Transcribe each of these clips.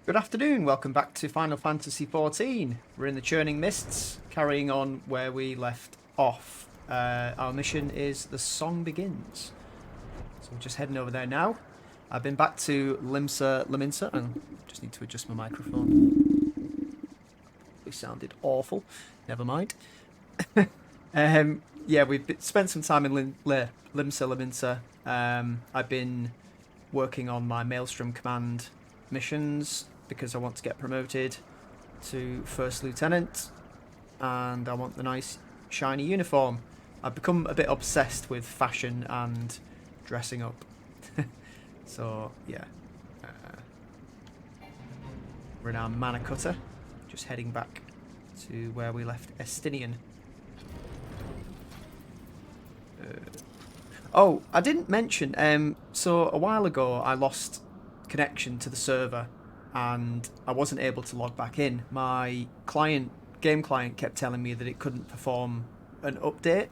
Good afternoon, welcome back to Final Fantasy XIV. We're in the Churning Mists, carrying on where we left off. Our mission is The Song Begins. So we're just heading over there now. I've been back to Laminsa, and just need to adjust my microphone. We sounded awful. Never mind. Yeah, we've spent some time in Laminsa. I've been working on my Maelstrom Command missions because I want to get promoted to First Lieutenant and I want the nice shiny uniform. I've become a bit obsessed with fashion and dressing up. So, yeah. We're in our Mana Cutter, just heading back to where we left Estinien. Oh, I didn't mention, so a while ago I lost connection to the server and I wasn't able to log back in. My game client kept telling me that it couldn't perform an update,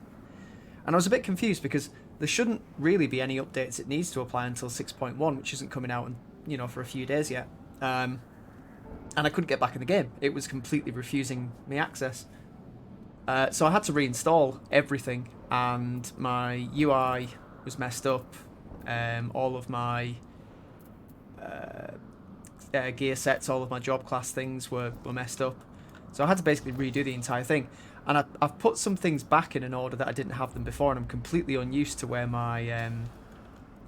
and I was a bit confused because there shouldn't really be any updates it needs to apply until 6.1, which isn't coming out, for a few days yet. And I couldn't get back in the game. It was completely refusing me access. So I had to reinstall everything, and my UI was messed up. All of my gear sets, all of my job class things were messed up. So I had to basically redo the entire thing. And I've put some things back in an order that I didn't have them before, and I'm completely unused to where my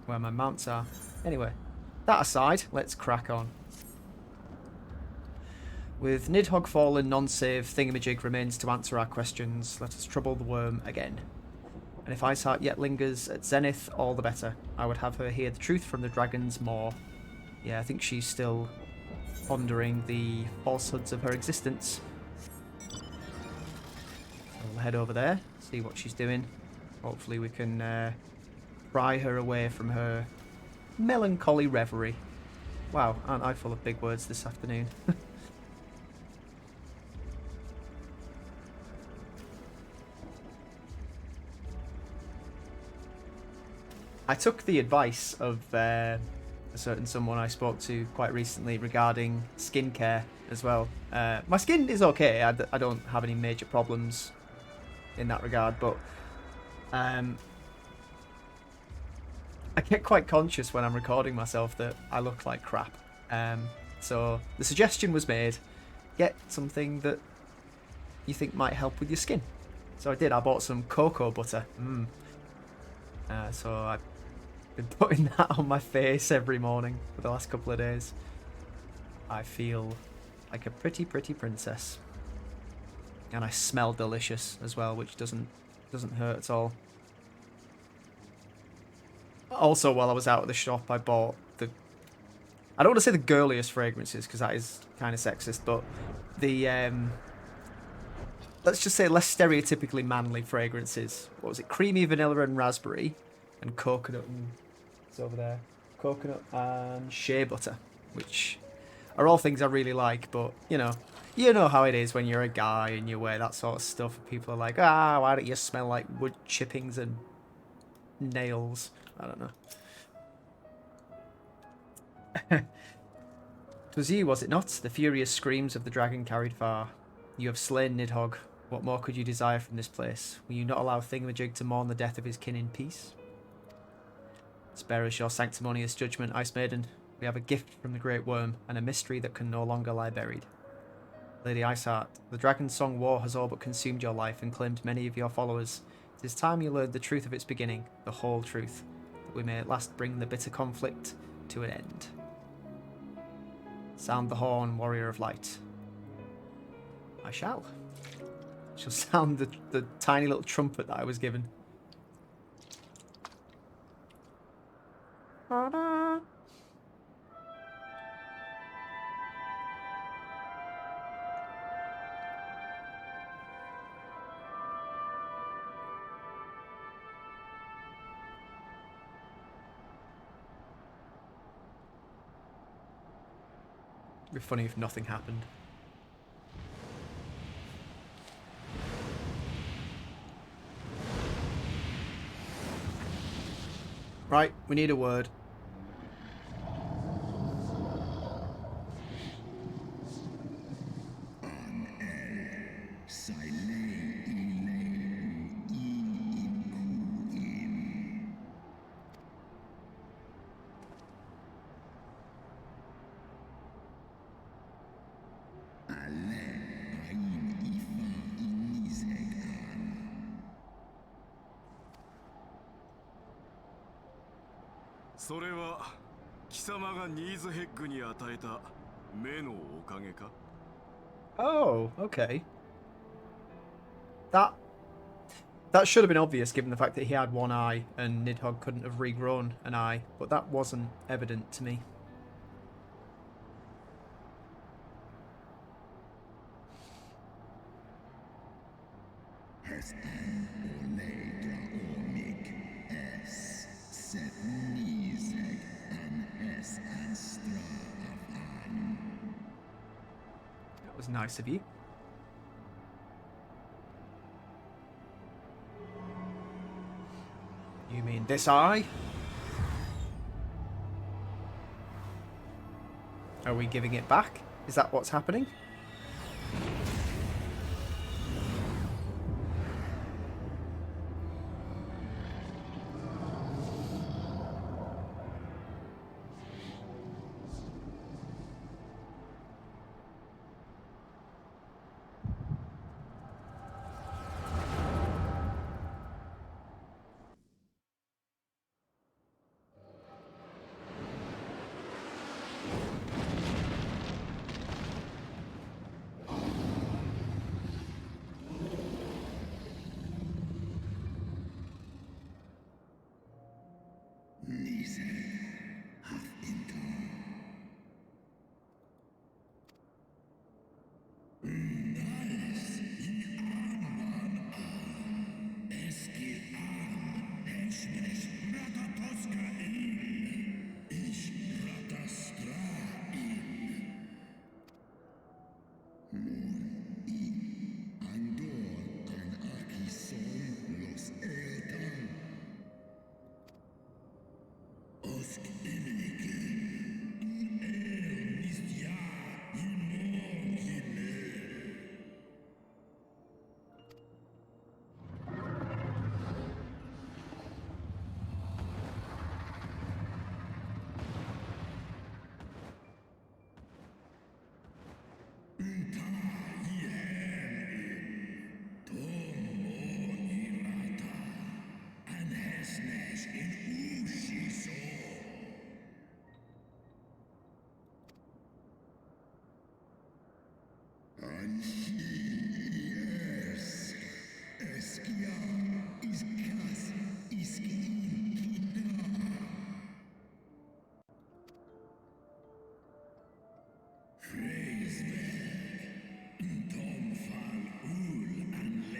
mounts are. Anyway, that aside, let's crack on. With Nidhogg fallen, non-save thingamajig remains to answer our questions. Let us trouble the worm again. And if Iceheart yet lingers at Zenith, all the better. I would have her hear the truth from the dragon's maw. Yeah, I think she's still pondering the falsehoods of her existence. So we'll head over there, see what she's doing. Hopefully we can pry her away from her melancholy reverie. Wow, aren't I full of big words this afternoon? I took the advice of a certain someone I spoke to quite recently regarding skincare as well. My skin is okay. I don't have any major problems in that regard, but I get quite conscious when I'm recording myself that I look like crap. So the suggestion was made, get something that you think might help with your skin. So I did. I bought some cocoa butter. So I've been putting that on my face every morning for the last couple of days. I feel like a pretty princess, and I smell delicious as well, which doesn't hurt at all. Also, while I was out at the shop, I bought I don't want to say the girliest fragrances because that is kind of sexist, but the let's just say less stereotypically manly fragrances. What was it? Creamy vanilla and raspberry, and coconut. It's over there. Coconut and shea butter, which are all things I really like, but you know how it is when you're a guy and you wear that sort of stuff. People are like, why don't you smell like wood chippings and nails? I don't know. Twas you, was it not? The furious screams of the dragon carried far. You have slain Nidhogg. What more could you desire from this place? Will you not allow Thingamajig to mourn the death of his kin in peace? Spare us your sanctimonious judgment, Ice Maiden. We have a gift from the Great Worm, and a mystery that can no longer lie buried. Lady Iceheart, the Dragon Song War has all but consumed your life and claimed many of your followers. It is time you learned the truth of its beginning, the whole truth, that we may at last bring the bitter conflict to an end. Sound the horn, warrior of light. I shall. Shall sound the tiny little trumpet that I was given. It'd be funny if nothing happened. Right, we need a word. それは貴様がニーズヘッグに与えた目のおかげか? Oh, okay. That should have been obvious given the fact that he had one eye and Nidhogg couldn't have regrown an eye, but that wasn't evident to me. That was nice of you. You mean this eye? Are we giving it back? Is that what's happening?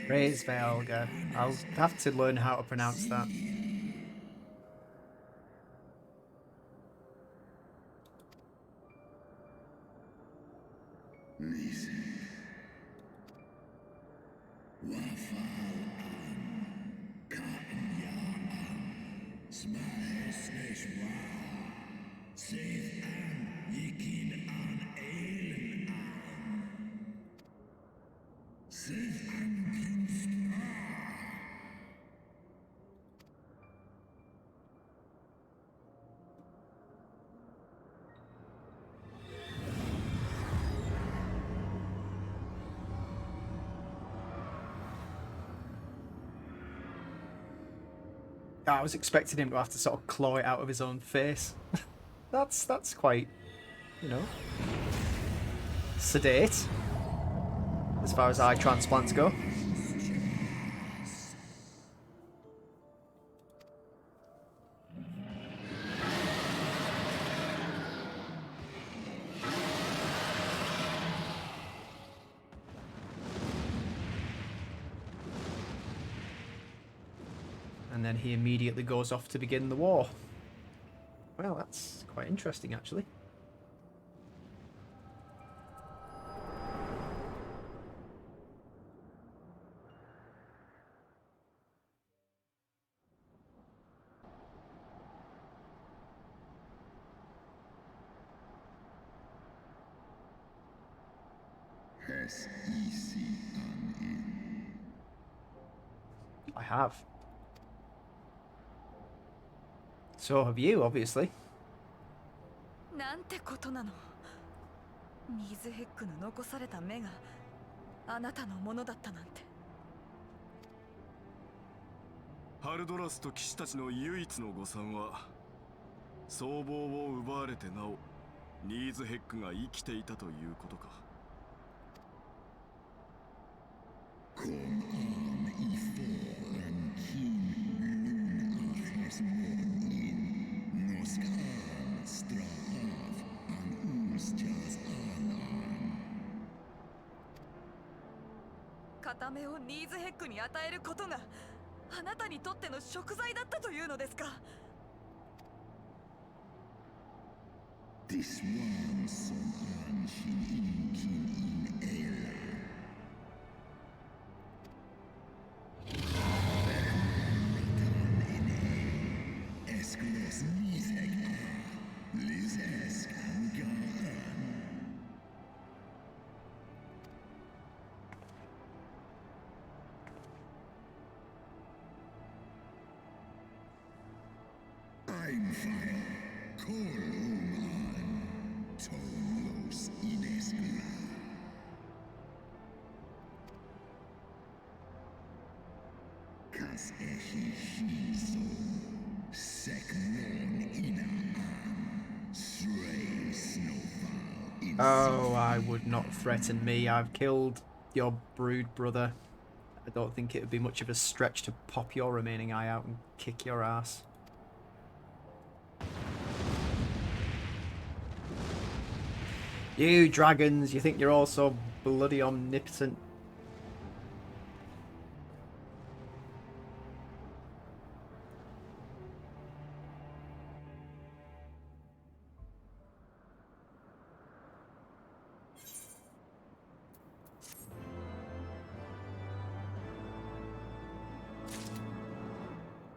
Reisvelga. I'll have to learn how to pronounce that. I was expecting him to have to sort of claw it out of his own face. That's quite, you know, sedate as far as eye transplants go. And then he immediately goes off to begin the war. Well, that's quite interesting, actually. I have. So have you, obviously. なんてことなの。ニーズヘッグの残された目があなたのものだったなんて。ハルドラスと騎士たちの唯一の誤算は僧帽を奪われてなおニーズヘックが生きていたということか。Kom an ifrån King Heavensward Noskan straff an Ustjas anan 片目をニーズヘックに与えることがあなたにとっての贖罪だったというのですか。 This one som Anshin in Y'sayle Esgros Nitheg Lizesk Angan I'm fire Kolum Tomlos Ineskla Kas Ehishiso Seknon Inaan Stray Snowfall in Oh, I would not threaten me. I've killed your brood brother. I don't think it would be much of a stretch to pop your remaining eye out and kick your ass. You dragons, you think you're all so bloody omnipotent?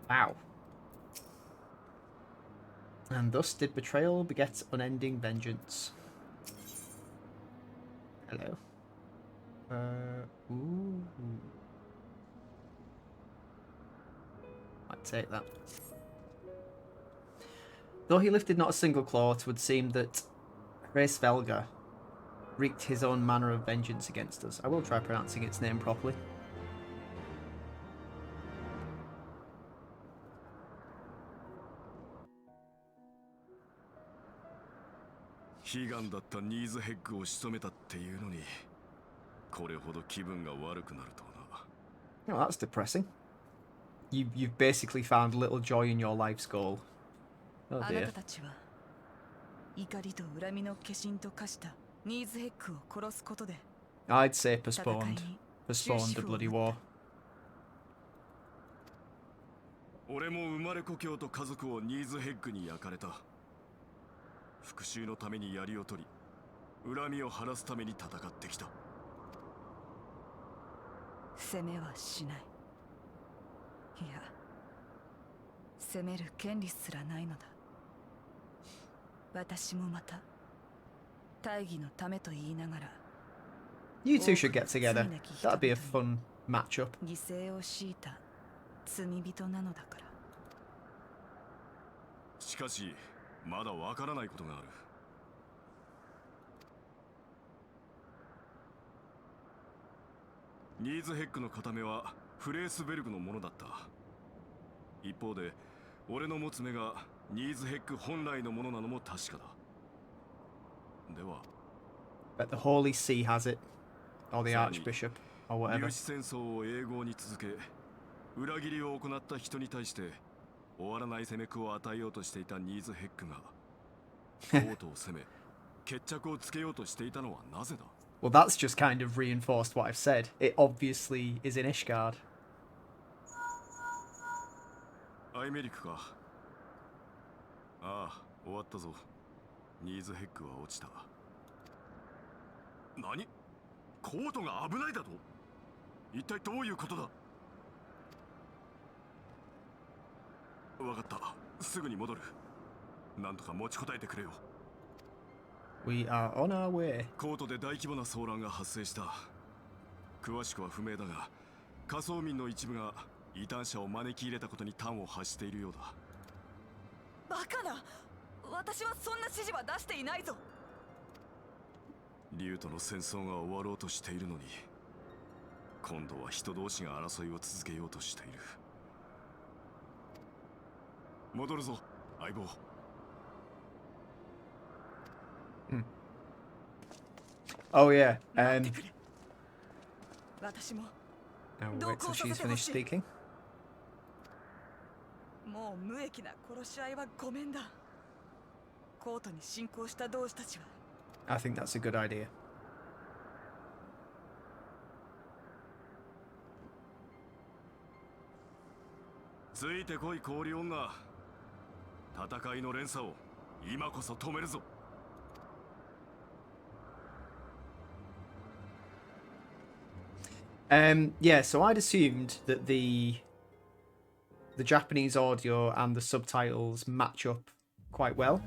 Wow. And thus did betrayal beget unending vengeance. Hello. Ooh. I'd take that. Though he lifted not a single claw, it would seem that Hraesvelga wreaked his own manner of vengeance against us. I will try pronouncing its name properly. Hegan だったニーズヘッグを仕留めたっていうのに、これほど気分が悪くなるとはな。 Oh, that's depressing. You've basically found little joy in your life's goal. Oh あな dear. たたちは怒りと恨みの化身と化したニーズヘックを殺すことで I'd say 戦い postponed. に Postponed the bloody war. 俺も生まれ故郷と家族をニーズヘッグに焼かれた。復讐のために槍を取り、恨みを晴らすために戦ってきた。攻めはしない。いや、攻める権利すらないのだ。私もまた大義のためと言いながら You two should get together. That'd be a fun matchup. 犠牲を強いた罪人なのだから。しかし、まだわからないことがある。ニーズヘックの片目はフレースベルグのものだった。一方で、俺の持つ目がニーズヘック本来のものなのも確かだ。では、 Bet the Holy See has it. Or the Archbishop. Or 粒 whatever. 子戦争を永劫に続け、裏切りを行った人に対して終わらない攻め苦を与えようとしていたニーズヘックが王都を攻め決着をつけようとしていたのはなぜだ。 Well, that's just kind of reinforced what I've said. It obviously is in Ishgard. アイメリックか。ああ、終わったぞ。ニーズヘックは落ちた。何？コートが危ないだと？一体どういうことだ？わかった。すぐに戻る。なんとか持ちこたえてくれよ。We are on our way. コートで大規模な騒乱が発生した。詳しくは不明だが、仮想民の一部が異端者を招き入れたことに端を発しているようだ。バカな！私はそんな指示は出していないぞ。竜との戦争が終わろうとしているのに、今度は人同士が争いを続けようとしている。戻るぞ、相棒。Oh yeah. 待ってくれ。私も Now we'll wait till she's finished speaking. もう無益な殺し合いはごめんだ。コートに侵攻した同志たちは I think that's a good idea. ついてこい氷女。戦いの連鎖を今こそ止めるぞ。Yeah, so I'd assumed that the Japanese audio and the subtitles match up quite well,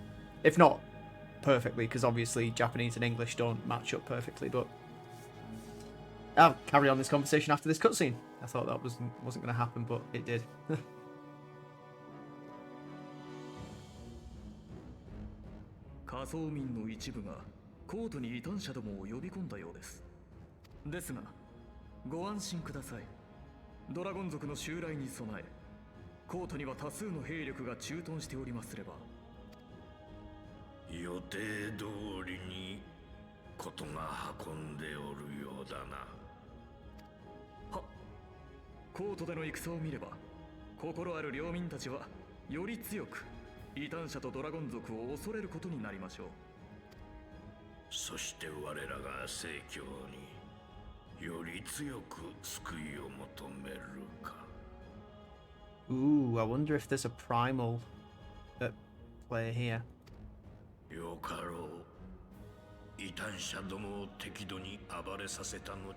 if not perfectly, because obviously Japanese and English don't match up perfectly. But I'll carry on this conversation after this cutscene. I thought that wasn't going to happen, but it did. 仮想民の一部がコートに異端者どもを呼び込んだようです。ですがご安心ください。ドラゴン族の襲来に備え、コートには多数の兵力が駐屯しておりますれば、予定通りにことが運んでおるようだな。は、コートでの戦を見れば、心ある領民たちはより強く異端者とドラゴン族を恐れることになりましょう。そして我らが聖教により強く救いを求めるか。Ooh, I wonder if there's a primal at play here. よかろう。異端者どもを適度に暴れさせた後、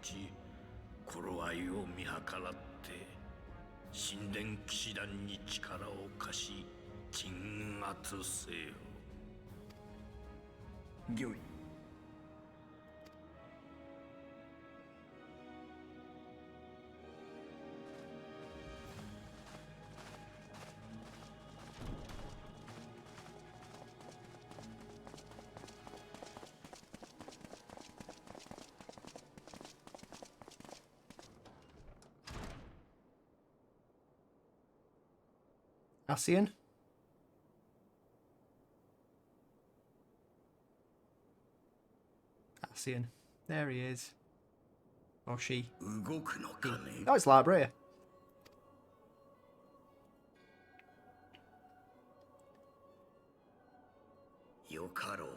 頃合いを見計らって神殿騎士団に力を貸し鎮圧せよ。御意。Ascian? Ascian. There he is. Or she. 動くのかね。 Oh, it's Labrea. よかろう。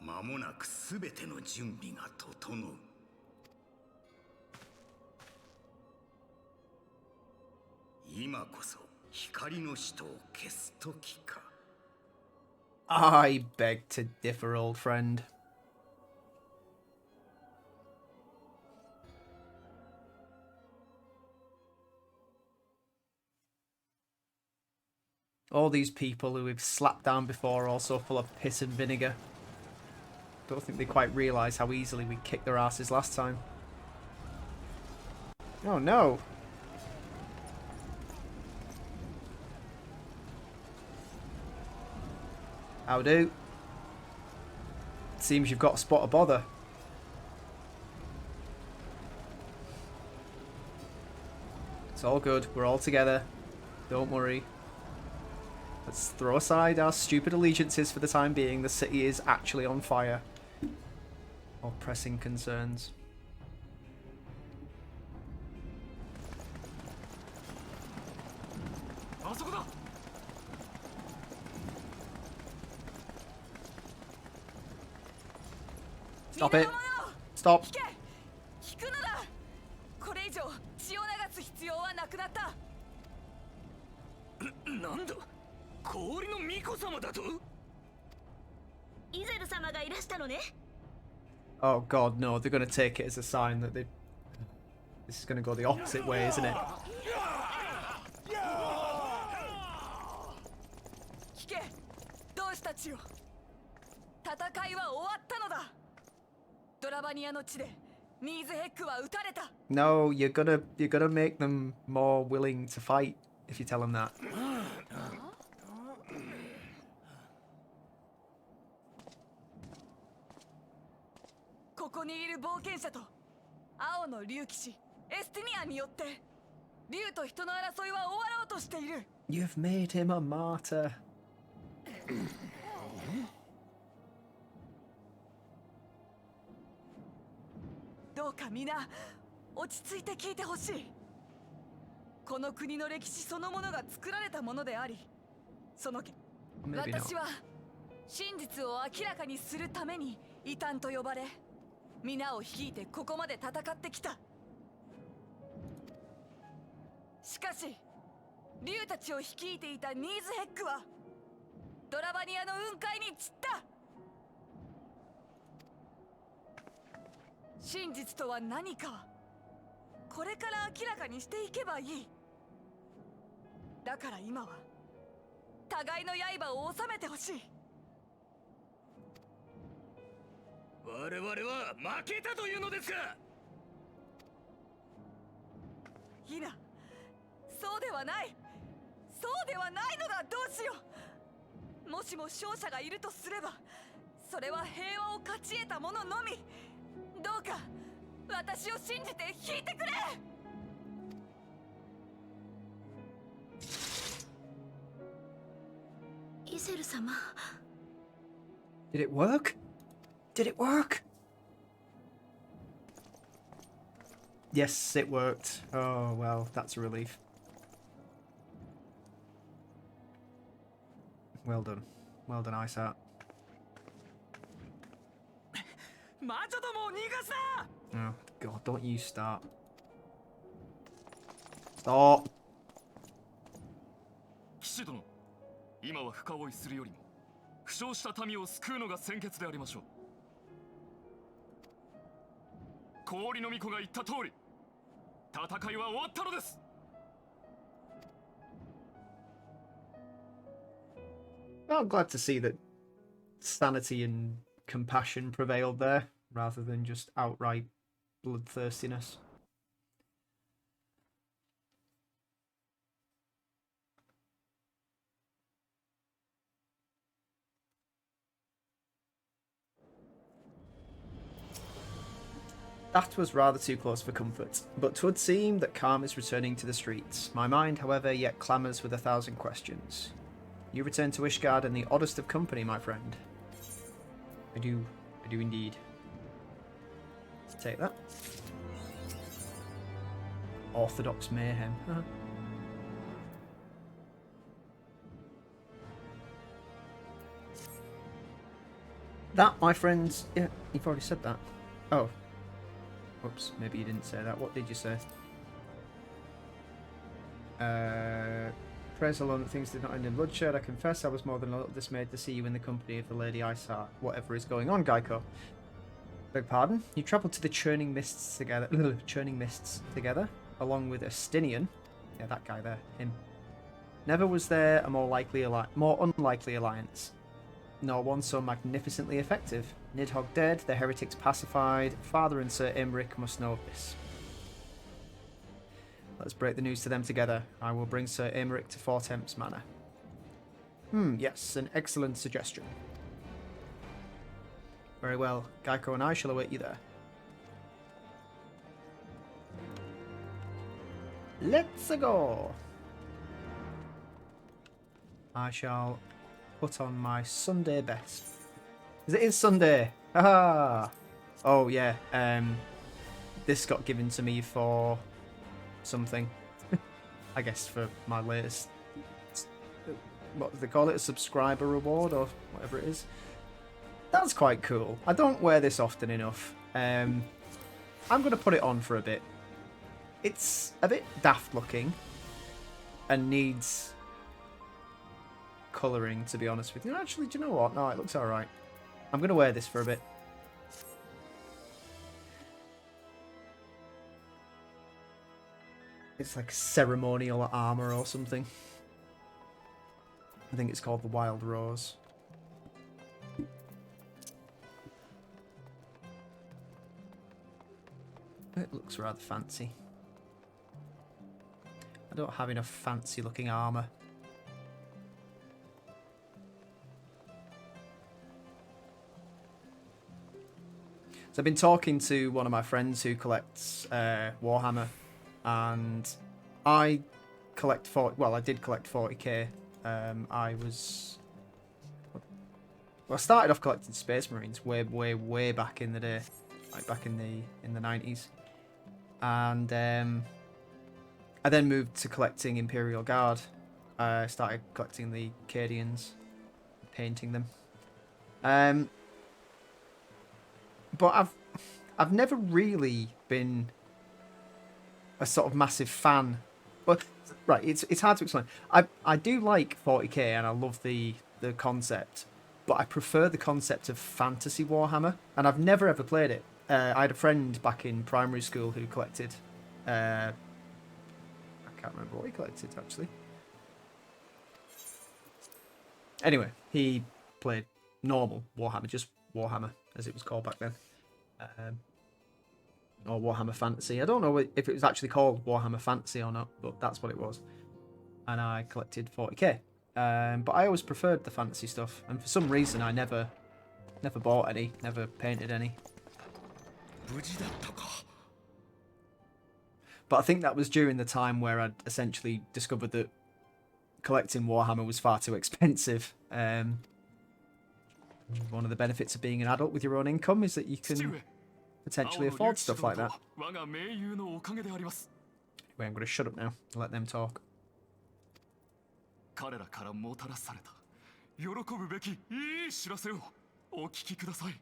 間もなくすべての準備が整う。今こそ光の使徒を消す時か。I beg to differ, old friend. All these people who we've slapped down before are also full of piss and vinegar. Don't think they quite realise how easily we kicked their asses last time. Oh no! How do? Seems you've got a spot of bother. It's all good. We're all together. Don't worry. Let's throw aside our stupid allegiances for the time being. The city is actually on fire. More pressing concerns. Stop it. Stop. 引くのだ。これ以上血を流す必要はなくなった。なんだ、氷の巫女様だと。イゼル様がいらしたのね。 Oh god, no. They're going to take it as a sign that they... This is going to go the opposite way, isn't it? 聞け、同志たちよ。戦いは終わったのだ。ドラバニアの地でニーズヘックは撃たれた。 No, you're gonna make them more willing to fight if you tell them that. ここにいる冒険者と青の竜騎士エスティニアンによって竜と人の争いは終わろうとしている。 You've made him a martyr. うか皆落ち着いて聞いてほしい。この国の歴史そのものが作られたものであり、そのMaybe not. 私は真実を明らかにするために異端と呼ばれ、皆を率いてここまで戦ってきた。しかし竜たちを率いていたニーズヘックはドラバニアの雲海に散った。真実とは何か、これから明らかにしていけばいい。だから今は互いの刃を収めてほしい。我々は負けたというのですか。いいな、そうではない。そうではないのだ。どうしよう。もしも勝者がいるとすれば、それは平和を勝ち得た者のみ。どうか私を信じて引いてくれ。イゼル様。 Did it work? Did it work? Yes, it worked. Oh, well, that's a relief. Well done. Well done, Y'sayle. 魔女どもを逃がすな。 Oh, God, don't you start. Stop! 騎士殿、今は深追いするよりも負傷した民を救うのが先決でありましょう。氷の巫女が言った通り、戦いは終わったのです。I'm glad to see that sanity and compassion prevailed there, rather than just outright bloodthirstiness. That was rather too close for comfort, but 'twould seem that calm is returning to the streets. My mind, however, yet clamours with 1,000 questions. You return to Ishgard in the oddest of company, my friend. I do indeed. Let's take that. Orthodox mayhem. That, my friends... Yeah, you've already said that. Oh. Whoops, maybe you didn't say that. What did you say? Praise the Lord that things did not end in bloodshed. I confess I was more than a little dismayed to see you in the company of the Lady Y'sayle. Whatever is going on, Geico. Beg pardon? You travelled to the Churning Mists together, along with Estinien. Yeah, that guy there, him. Never was there a more unlikely alliance, nor one so magnificently effective. Nidhogg dead, the heretics pacified. Father and Sir Imric must know of this. Let's break the news to them together. I will bring Sir Imric to Fort Emps Manor. Yes, an excellent suggestion. Very well, Geico and I shall await you there. Let's go! I shall put on my Sunday best. It is Sunday! Haha! Oh yeah, this got given to me for something. I guess for my latest... What do they call it? A subscriber reward or whatever it is. That's quite cool. I don't wear this often enough. I'm going to put it on for a bit. It's a bit daft looking and needs colouring, to be honest with you. Actually, do you know what? No, it looks alright. I'm going to wear this for a bit. It's like ceremonial armour or something. I think it's called the Wild Rose. It looks rather fancy. I don't have enough fancy looking armour. So I've been talking to one of my friends who collects Warhammer, and I collect 40. Well, I did collect 40k. I started off collecting Space Marines way back in the day, like back in the 90s, and I then moved to collecting Imperial Guard. I started collecting the Cadians, painting them. But I've never really been a sort of massive fan. Well, right, it's hard to explain. I do like 40k and I love the concept, but I prefer the concept of fantasy Warhammer, and I've never ever played it. I had a friend back in primary school who collected. I can't remember what he collected actually. Anyway, he played normal Warhammer, just Warhammer as it was called back then, or Warhammer Fantasy. I don't know if it was actually called Warhammer Fantasy or not, but that's what it was. And I collected 40k, but I always preferred the fantasy stuff, and for some reason I never bought any, never painted any. But I think that was during the time where I'd essentially discovered that collecting Warhammer was far too expensive. One of the benefits of being an adult with your own income is that you can potentially afford stuff like that. Anyway, I'm going to shut up now and let them talk. 彼らからもたらされた喜ぶべきいい知らせをお聞きください。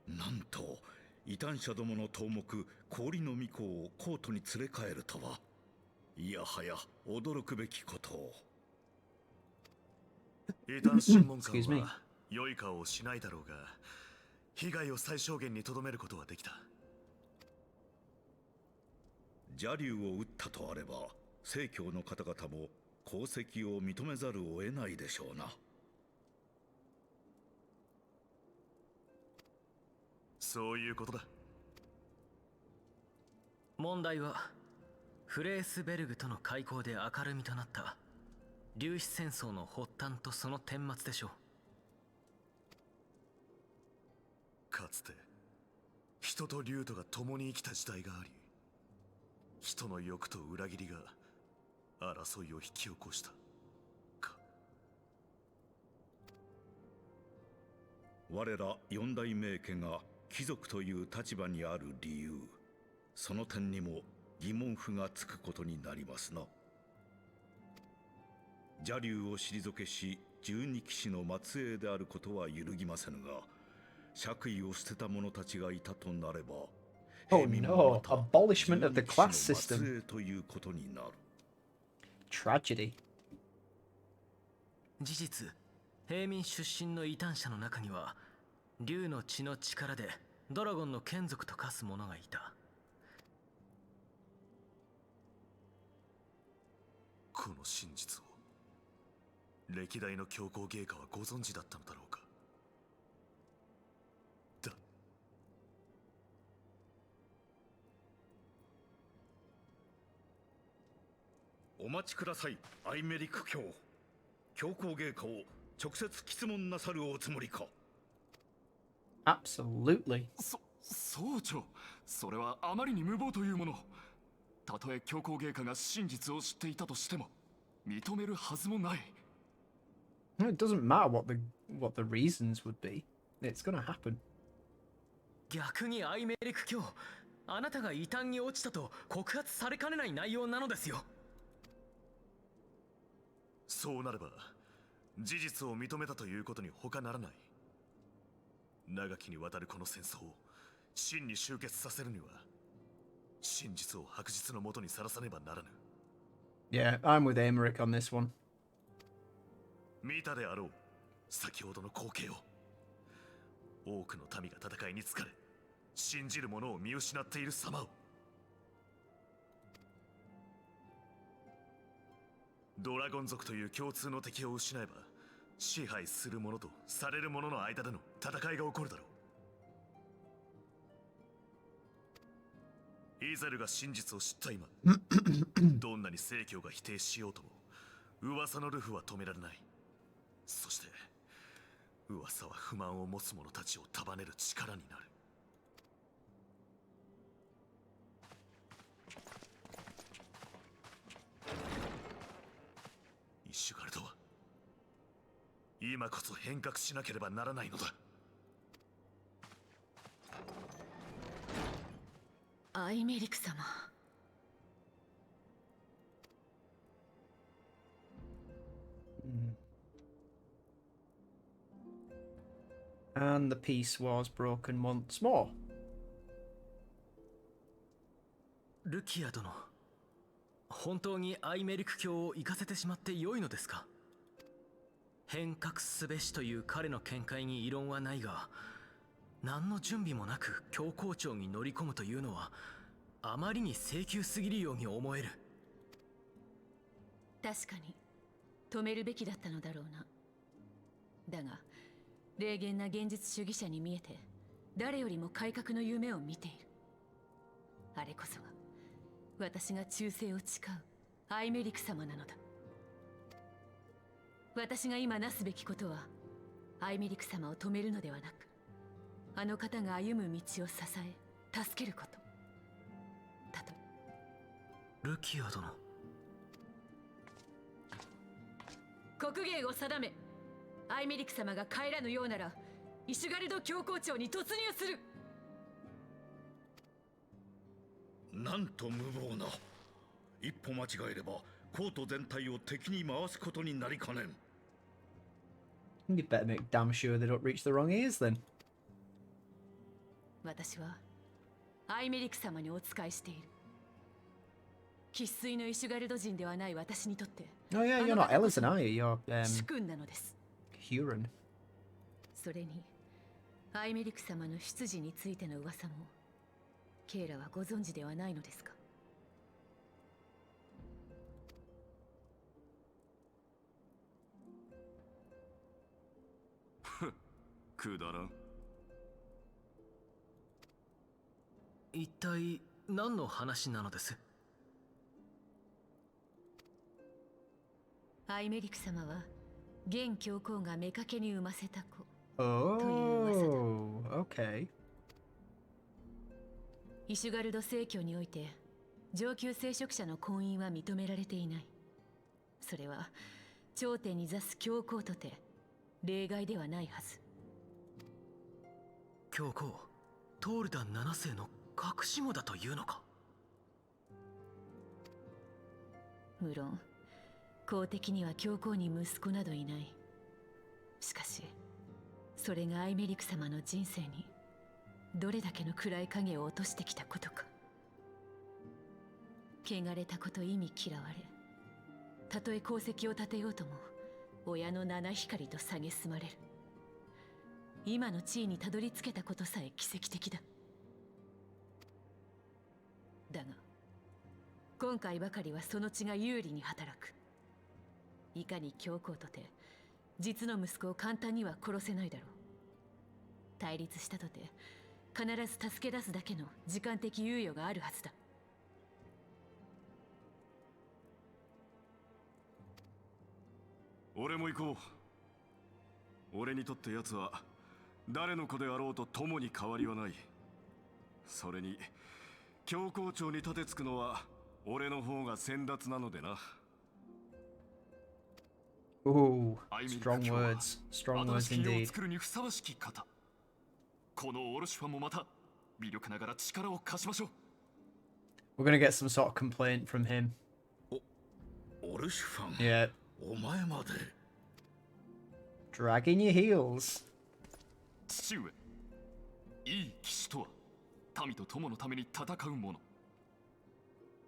なんと異端者どもの頭目氷の巫女をコートに連れ帰るとは、いやはや驚くべきことを。異端審問官は良い顔をしないだろうが、被害を最小限に留めることはできた。邪竜を撃ったとあれば、正教の方々も功績を認めざるを得ないでしょうな。そういうことだ。問題はフレースベルグとの開口で明るみとなった粒子戦争の発端とその顛末でしょう。かつて人と竜とが共に生きた時代があり、人の欲と裏切りが争いを引き起こしたか。我ら四大名家が貴族という立場にある理由、その点にも疑問符がつくことになりますな。邪竜を退けし十二騎士の末裔であることは揺るぎませぬが、爵位を捨てた者たちがいたとなれば、 Oh no, abolishment of the class system. 末裔ということになる。Tragedy. 事実、平民出身の異端者の中には竜の血の力でドラゴンの眷属と化す者がいた。この真実を歴代の教皇芸家はご存知だったのだろうか。だ。お待ちください、アイメリク卿。教皇芸家を直接質問なさるおつもりか。Absolutely. 総長、それはあまりに無謀というもの。たとえ教皇芸家が真実を知っていたとしても認めるはずもない。No, it doesn't matter what the reasons would be. It's gonna happen. 逆にアイメリク卿、あなたが異端に落ちたと告発されかねない内容なのですよ。そうなれば事実を認めたということに他ならない。長きにわたるこの戦争を真に終結させるには、真実を白日のもとにさらさねばならぬ。Yeah, I'm with Aymeric on this one. 見たであろう、先ほどの光景を。多くの民が戦いに疲れ、信じる者を見失っている様を。ドラゴン族という共通の敵を失えば、支配する者とされる者の間での戦いが起こるだろう。イゼルが真実を知った今、どんなに正教が否定しようとも噂のルフは止められない。そして噂は不満を持つ者たちを束ねる力になる。今こそ変革しなければならないのだ。アイメリク様。And the peace was broken once more. ルキア殿、本当にアイメリク教を行かせてしまってよいのですか？変革すべしという彼の見解に異論はないが、何の準備もなく教皇庁に乗り込むというのはあまりに請求すぎるように思える。確かに止めるべきだったのだろうな。だが冷厳な現実主義者に見えて誰よりも改革の夢を見ている。あれこそが私が忠誠を誓うアイメリク様なのだ。私が今なすべきことはアイメリク様を止めるのではなく、あの方が歩む道を支え助けること。たとルキア殿、国芸を定め、アイメリク様が帰らぬようならイシュガルド教皇庁に突入する。なんと無謀な。一歩間違えればコート全体を敵に回すことになりかねん。 You better make damn sure they don't reach the wrong ears then. 私はアイメリク様にお仕えしている。生粋のイシュガルド人ではない私にとって、 Oh yeah, you're not Elezen, are you? You're 主君なのです。Huron. それにアイメリク様の出自についての噂もケイラはご存知ではないのですか？くだらん。一体何の話なのです？アイメリク様は現教皇が妾に産ませた子。 Oh, okay. イシュガルド正教において上級聖職者の婚姻は認められていない。それは頂点に座す教皇とて例外ではないはず。教皇トールダン7世の隠し子だというのか？無論公的には教皇に息子などいない。しかしそれがアイメリク様の人生にどれだけの暗い影を落としてきたことか。汚れたこと意味嫌われ、たとえ功績を立てようとも親の七光と蔑まれる。今の地位にたどり着けたことさえ奇跡的だ。だが今回ばかりはその血が有利に働く。いかに教皇とて実の息子を簡単には殺せないだろう。対立したとて必ず助け出すだけの時間的猶予があるはずだ。俺も行こう。俺にとって奴は誰の子であろうと共に変わりはない。それに教皇庁に立てつくのは俺の方が先達なのでな。Ooh, strong words. Strong words 新しき世を indeed. 作るにふさわしき方。このオルシュファンもまた微力ながら力を貸しましょう。We're gonna get some sort of complaint from him. オルシュファン、 Yeah. お前まで。 Dragging your heels. 父上、いい騎士とは民と友のために戦う者。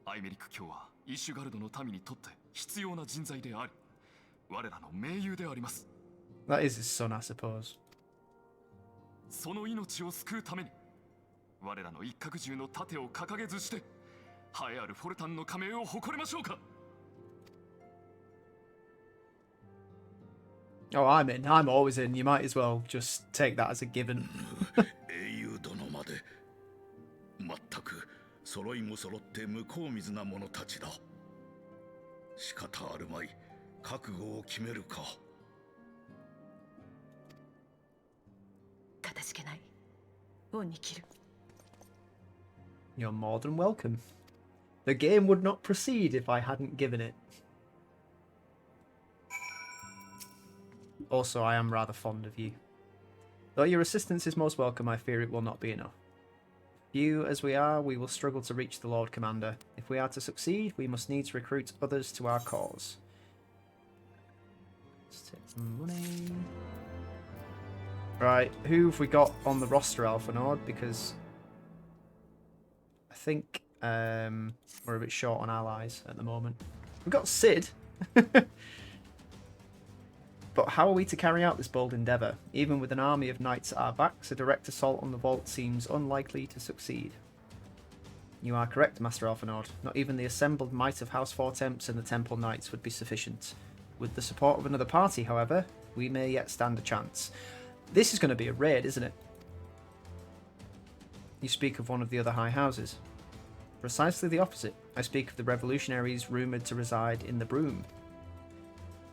アイメリク教はイシュガルドの民にとって必要な人材であり、我らの盟友であります。 That is his son, I suppose. その命を救うために我らの一角獣の盾を掲げずして栄えあるフォルタンの加盟を誇りましょうか。 Oh, I'm in. I'm always in. You might as well just take that as a given. 英雄殿まで。まったく揃いも揃って向こう水な者たちだ。仕方あるまい。覚悟を決めるか。かたじけない。恩に切る。 You're more than welcome. The game would not proceed if I hadn't given it. Also, I am rather fond of you. Though your assistance is most welcome, I fear it will not be enough. Few as we are, we will struggle to reach the Lord Commander. If we are to succeed, we must needs recruit others to our cause. Let's take some money. Right, who have we got on the roster, Alphanord? Because I think we're a bit short on allies at the moment. We've got Sid. But how are we to carry out this bold endeavour? Even with an army of knights at our backs, a direct assault on the vault seems unlikely to succeed. You are correct, Master Alphanord. Not even the assembled might of House Fortemps and the Temple Knights would be sufficient. With the support of another party, however, we may yet stand a chance. This is going to be a raid, isn't it? You speak of one of the other high houses. Precisely the opposite. I speak of the revolutionaries rumoured to reside in the Brume.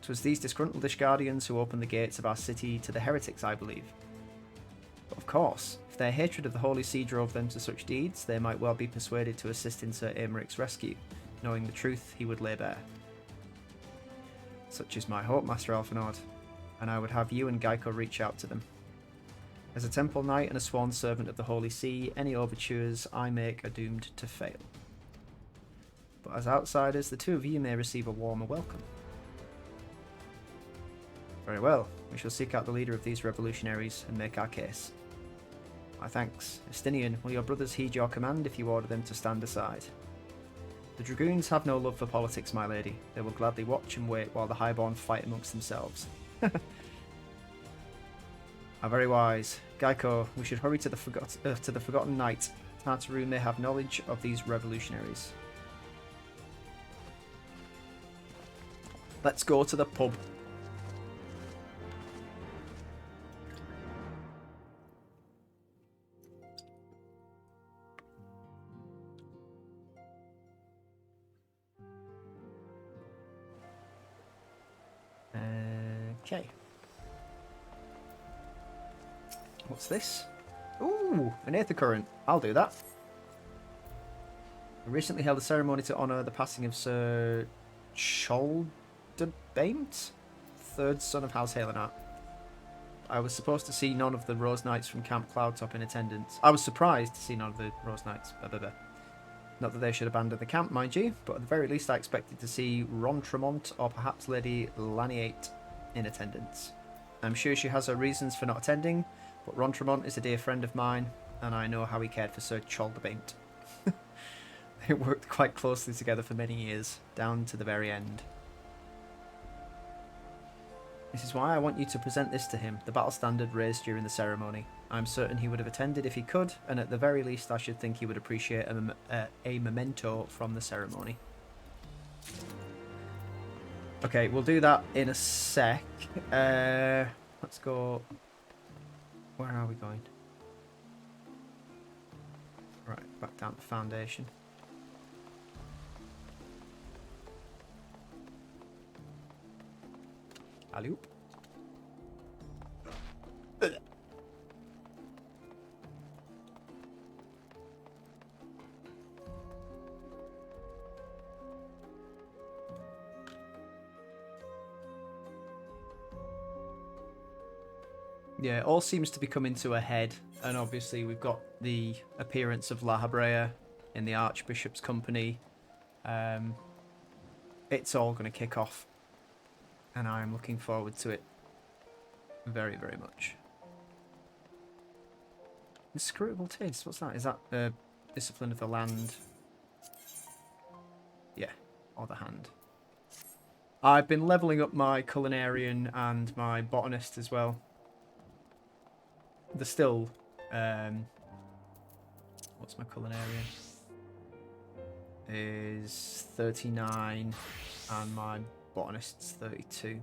'Twas these disgruntled Ishgardians who opened the gates of our city to the heretics, I believe. But of course, if their hatred of the Holy See drove them to such deeds, they might well be persuaded to assist in Sir Aemeric's rescue, knowing the truth he would lay bare. Such is my hope, Master Alphanord, and I would have you and Geico reach out to them. As a Temple Knight and a sworn servant of the Holy See, any overtures I make are doomed to fail. But as outsiders, the two of you may receive a warmer welcome. Very well, we shall seek out the leader of these revolutionaries and make our case. My thanks. Estinian, will your brothers heed your command if you order them to stand aside? The Dragoons have no love for politics, my lady. They will gladly watch and wait while the Highborn fight amongst themselves. Are very wise. Geico, we should hurry to the Forgotten Knight. Tartaru may have knowledge of these revolutionaries. Let's go to the pub. Okay. What's this? Ooh, an Aether Current. I'll do that. I recently held a ceremony to honour the passing of Sir Cholderbaint, third son of House Halenart. I was supposed to see none of the Rose Knights from Camp Cloudtop in attendance. I was surprised to see none of the Rose Knights. Not that they should abandon the camp, mind you, but at the very least I expected to see Rontremont or perhaps Lady Laniate in attendance. I'm sure she has her reasons for not attending, but Rontremont is a dear friend of mine, and I know how he cared for Sir Cholderbaint. They worked quite closely together for many years, down to the very end. This is why I want you to present this to him, the battle standard raised during the ceremony. I'm certain he would have attended if he could, and at the very least I should think he would appreciate a memento from the ceremony. Okay, we'll do that in a sec. Let's go... Where are we going? Right, back down to Foundation. Alley-oop. Yeah, all seems to be coming to a head, and obviously we've got the appearance of La Habrea in the Archbishop's company. It's all going to kick off, and I'm looking forward to it very, very much. Inscrutable taste, what's that? Is that Discipline of the Land? Yeah, or the Hand. I've been levelling up my Culinarian and my Botanist as well. They're still, what's my Culinarian? Is 39 and my Botanist's 32.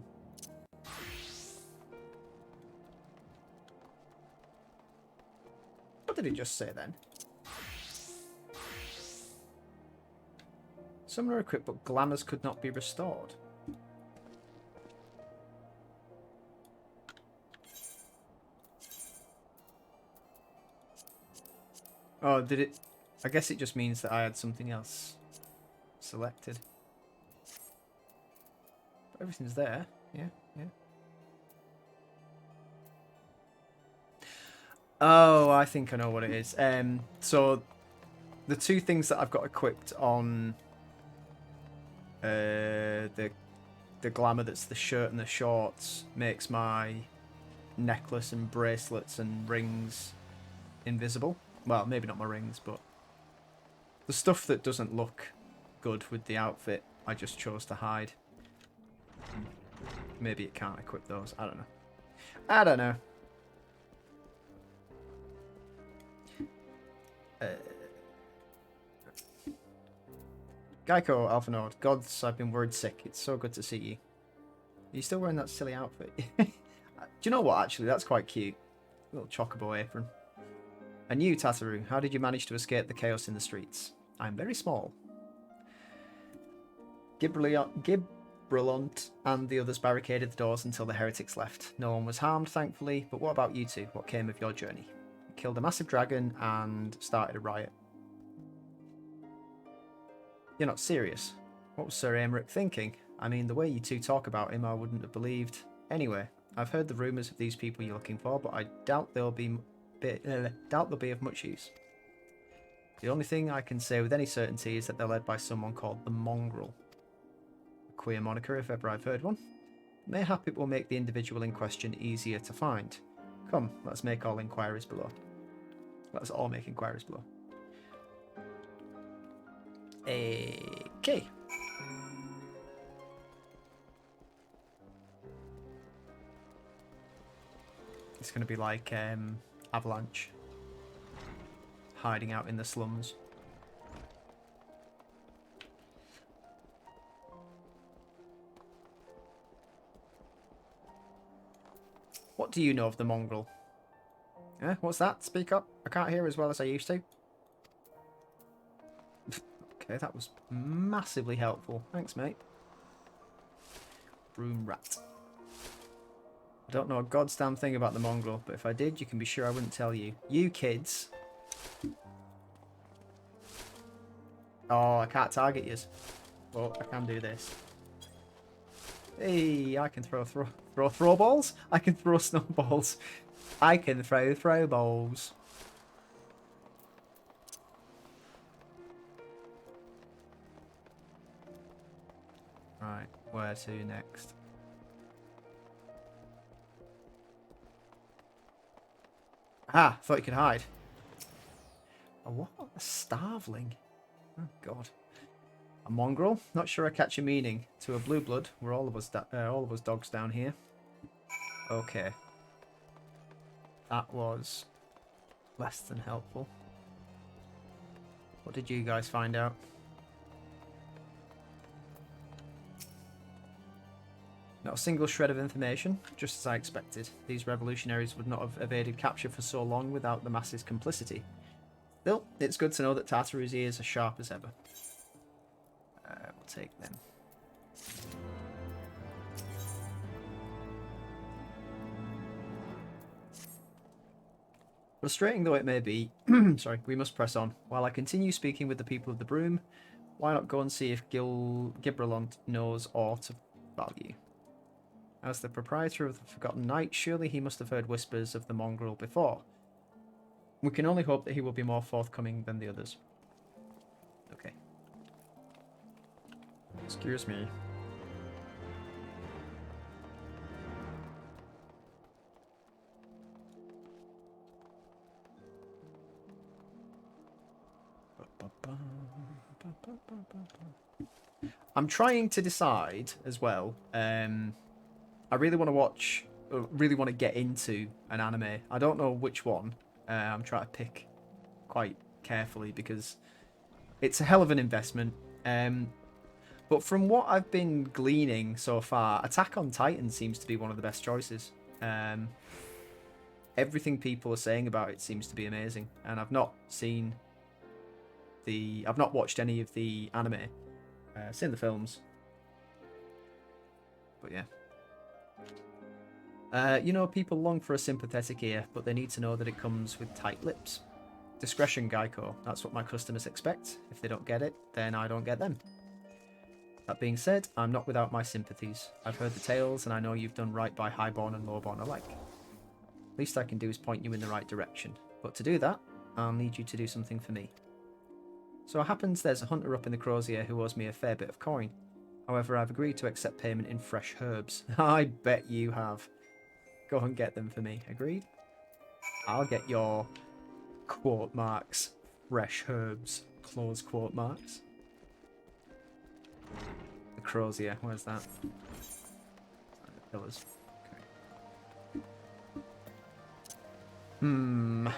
What did it just say then? Some are equipped, but glamours could not be restored. Oh, did it? I guess it just means that I had something else selected. But everything's there. Yeah, yeah. Oh, I think I know what it is. So the two things that I've got equipped on the glamour, that's the shirt and the shorts, makes my necklace and bracelets and rings invisible. Well, maybe not my rings, but the stuff that doesn't look good with the outfit, I just chose to hide. Maybe it can't equip those. I don't know. I don't know. Geico, Alpha Nord. Gods, I've been worried sick. It's so good to see you. Are you still wearing that silly outfit? Do you know what, actually? That's quite cute. Little chocobo apron. And you, Tataru, how did you manage to escape the chaos in the streets? I'm very small. Gibralont and the others barricaded the doors until the heretics left. No one was harmed, thankfully, but what about you two? What came of your journey? You killed a massive dragon and started a riot. You're not serious. What was Sir Aymeric thinking? I mean, the way you two talk about him, I wouldn't have believed. Anyway, I've heard the rumours of these people you're looking for, but I doubt they'll be of much use. The only thing I can say with any certainty is that they're led by someone called the Mongrel. A queer moniker if ever I've heard one. Mayhap it will make the individual in question easier to find. Come, let's make all inquiries below. Let's all make inquiries below. Okay. It's going to be like Avalanche. Hiding out in the slums. What do you know of the Mongrel? Eh? What's that? Speak up. I can't hear as well as I used to. Okay, that was massively helpful. Thanks, mate. Broom rat. I don't know a god's damn thing about the Mongrel, but if I did, you can be sure I wouldn't tell you. You kids. Oh, I can't target you. Well, I can do this. Hey, I can throw balls. I can throw snowballs. I can throw balls. Right, where to next? Ah, thought you could hide. A what? A starveling? Oh, God. A mongrel? Not sure I catch your meaning. To a blue blood, we're all of us dogs down here. Okay. That was less than helpful. What did you guys find out? Not a single shred of information, just as I expected. These revolutionaries would not have evaded capture for so long without the masses' complicity. Still, it's good to know that Tartaru's ears are sharp as ever. We'll take them. Frustrating though it may be, sorry, we must press on. While I continue speaking with the people of the Brume, why not go and see if Gibralont knows aught of value? As the proprietor of the Forgotten Knight, surely he must have heard whispers of the Mongrel before. We can only hope that he will be more forthcoming than the others. Okay. Excuse me. I'm trying to decide as well. I really want to watch, really want to get into an anime. I don't know which one. I'm trying to pick quite carefully because it's a hell of an investment. But from what I've been gleaning so far, Attack on Titan seems to be one of the best choices. Everything people are saying about it seems to be amazing, and I've not watched any of the anime. Seen the films, but yeah. You know, people long for a sympathetic ear, but they need to know that it comes with tight lips. Discretion, Geico. That's what my customers expect. If they don't get it, then I don't get them. That being said, I'm not without my sympathies. I've heard the tales, and I know you've done right by highborn and lowborn alike. Least I can do is point you in the right direction. But to do that, I'll need you to do something for me. So it happens there's a hunter up in the Crozier who owes me a fair bit of coin. However, I've agreed to accept payment in fresh herbs. I bet you have. Go and get them for me. Agreed? I'll get your quote marks. Fresh herbs. Close quote marks. The Crozier. Where's that? The pillars. Okay.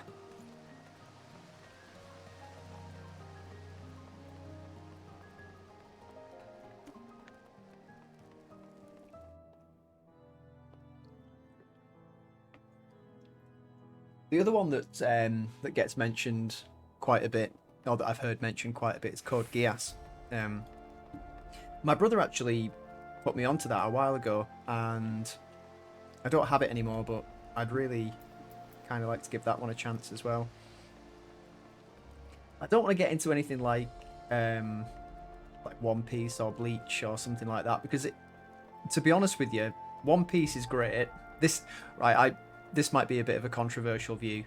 The other one that gets mentioned quite a bit, or that I've heard mentioned quite a bit, is called Gias. My brother actually put me onto that a while ago, and I don't have it anymore, but I'd really kind of like to give that one a chance as well. I don't want to get into anything like One Piece or Bleach or something like that, because to be honest with you, One Piece is great. This might be a bit of a controversial view.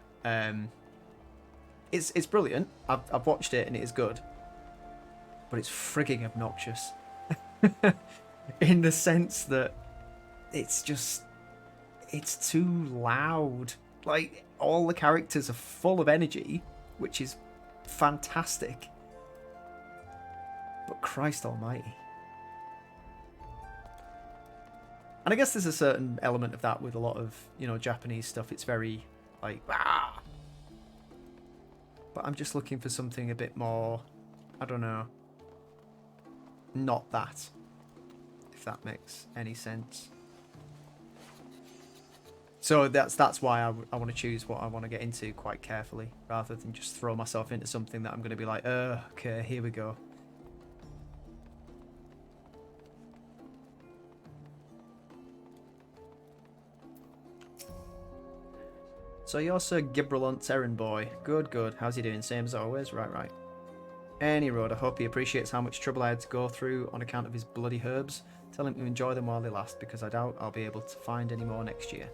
It's brilliant. I've watched it and it is good, but it's frigging obnoxious. In the sense that it's too loud. Like, all the characters are full of energy, which is fantastic. But Christ almighty. And I guess there's a certain element of that with a lot of, Japanese stuff. It's very, like, ah! But I'm just looking for something a bit more, I don't know, not that, if that makes any sense. So that's why I want to choose what I want to get into quite carefully, rather than just throw myself into something that I'm going to be like, okay, here we go. So you're Sir Gibralant's errand boy. Good, good. How's he doing? Same as always? Right. Any road, I hope he appreciates how much trouble I had to go through on account of his bloody herbs. Tell him to enjoy them while they last, because I doubt I'll be able to find any more next year.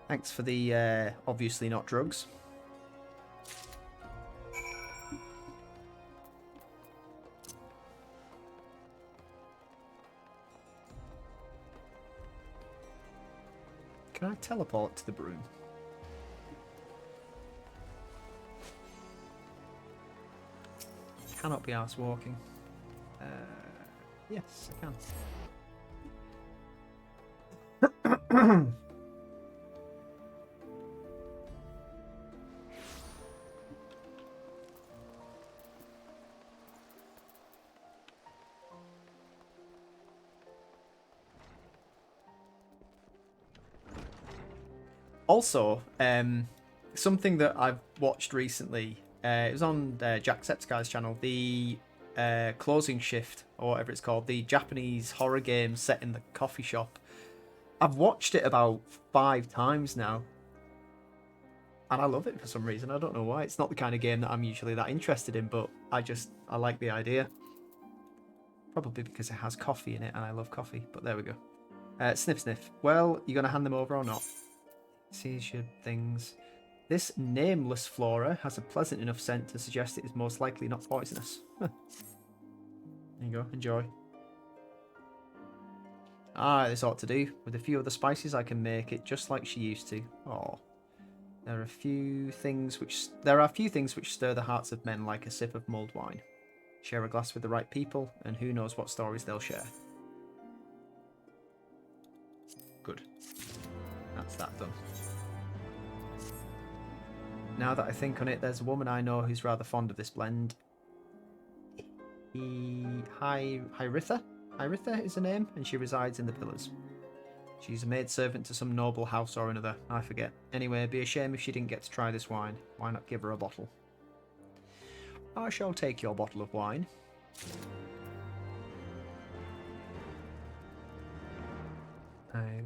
Thanks for the, obviously not drugs. Can I teleport to the Brume? Cannot be arsed walking. Yes, I can. Also, something that I've watched recently, it was on Jacksepticeye's channel, the Closing Shift, or whatever it's called, the Japanese horror game set in the coffee shop. I've watched it about 5 times now, and I love it for some reason. I don't know why. It's not the kind of game that I'm usually that interested in, but I like the idea. Probably because it has coffee in it, and I love coffee, but there we go. Sniff, sniff. Well, you going to hand them over or not? Sees your things. This nameless flora has a pleasant enough scent to suggest it is most likely not poisonous. There you go, enjoy. This ought to do. With a few other spices I can make it just like she used to. Oh. There are a few things which stir the hearts of men like a sip of mulled wine. Share a glass with the right people, and who knows what stories they'll share. Good. That's that done. Now that I think on it, there's a woman I know who's rather fond of this blend. Hyritha? Hyritha is her name, and she resides in the Pillars. She's a maidservant to some noble house or another, I forget. Anyway, it'd be a shame if she didn't get to try this wine. Why not give her a bottle? I shall take your bottle of wine.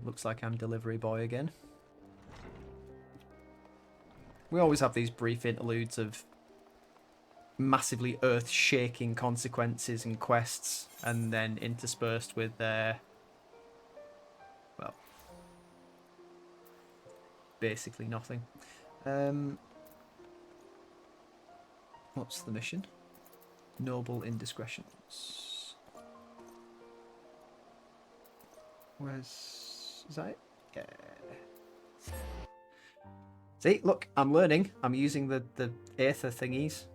Looks like I'm delivery boy again. We always have these brief interludes of massively earth-shaking consequences and quests, and then interspersed with basically nothing. What's the mission? Noble indiscretions. Where's... Is that it? Yeah. See, look, I'm learning. I'm using the Aether thingies.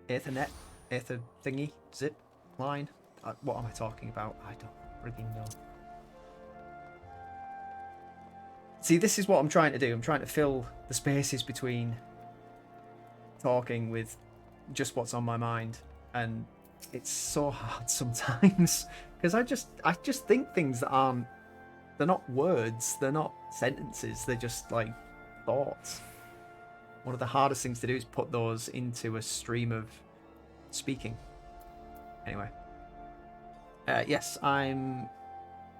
Aethernet. Aether thingy. Zip. Line. What am I talking about? I don't freaking know. See, this is what I'm trying to do. I'm trying to fill the spaces between talking with just what's on my mind. And it's so hard sometimes. Because I just think things that aren't... They're not words. They're not sentences. They're just, like, thoughts. One of the hardest things to do is put those into a stream of speaking. Anyway. Yes, I'm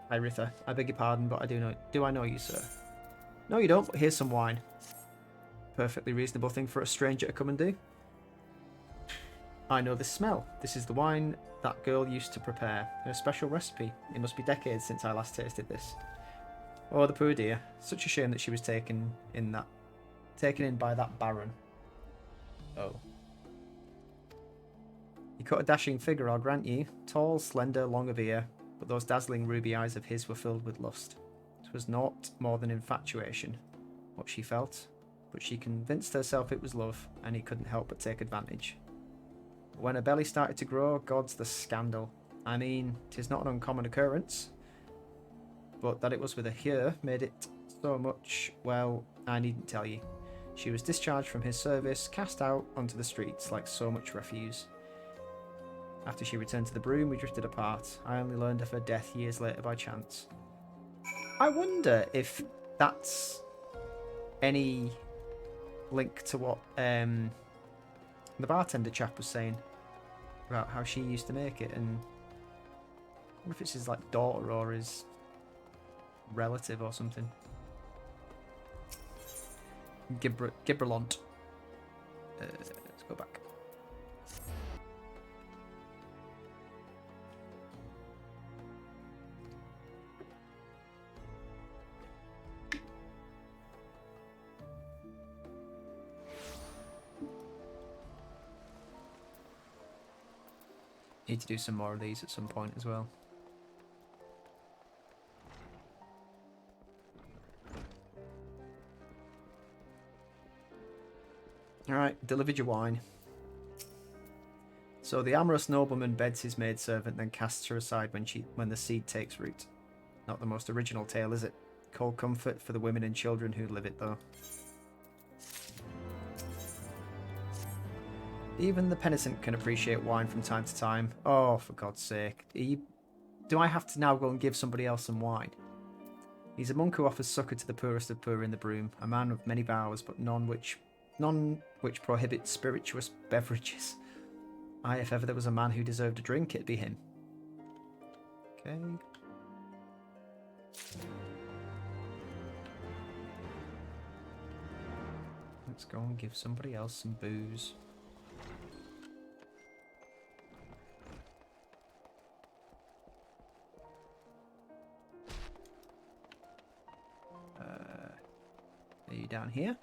Iritha. I beg your pardon, but I do know... Do I know you, sir? No, you don't, but here's some wine. Perfectly reasonable thing for a stranger to come and do. I know this smell. This is the wine that girl used to prepare. Her special recipe. It must be decades since I last tasted this. Oh, the poor dear. Such a shame that she was taken in by that baron. Oh. You cut a dashing figure, I'll grant you. Tall, slender, long of ear, but those dazzling ruby eyes of his were filled with lust. It was naught more than infatuation, what she felt, but she convinced herself it was love, and he couldn't help but take advantage. When her belly started to grow, God's the scandal. I mean, 'tis not an uncommon occurrence, but that it was with a here made it so much, well, I needn't tell you. She was discharged from his service, cast out onto the streets like so much refuse. After she returned to the Brume, we drifted apart. I only learned of her death years later by chance. I wonder if that's any link to what the bartender chap was saying about how she used to make it, and I wonder if it's his like daughter or his relative or something. Gibralont. Let's go back. Need to do some more of these at some point as well. Alright, delivered your wine. So the amorous nobleman beds his maidservant, then casts her aside when the seed takes root. Not the most original tale, is it? Cold comfort for the women and children who live it, though. Even the penitent can appreciate wine from time to time. Oh, for God's sake. Do I have to now go and give somebody else some wine? He's a monk who offers succour to the poorest of poor in the Brume, a man of many vows, but none which prohibit spirituous beverages. Aye, if ever there was a man who deserved a drink, it'd be him. Okay. Let's go and give somebody else some booze. Are you down here?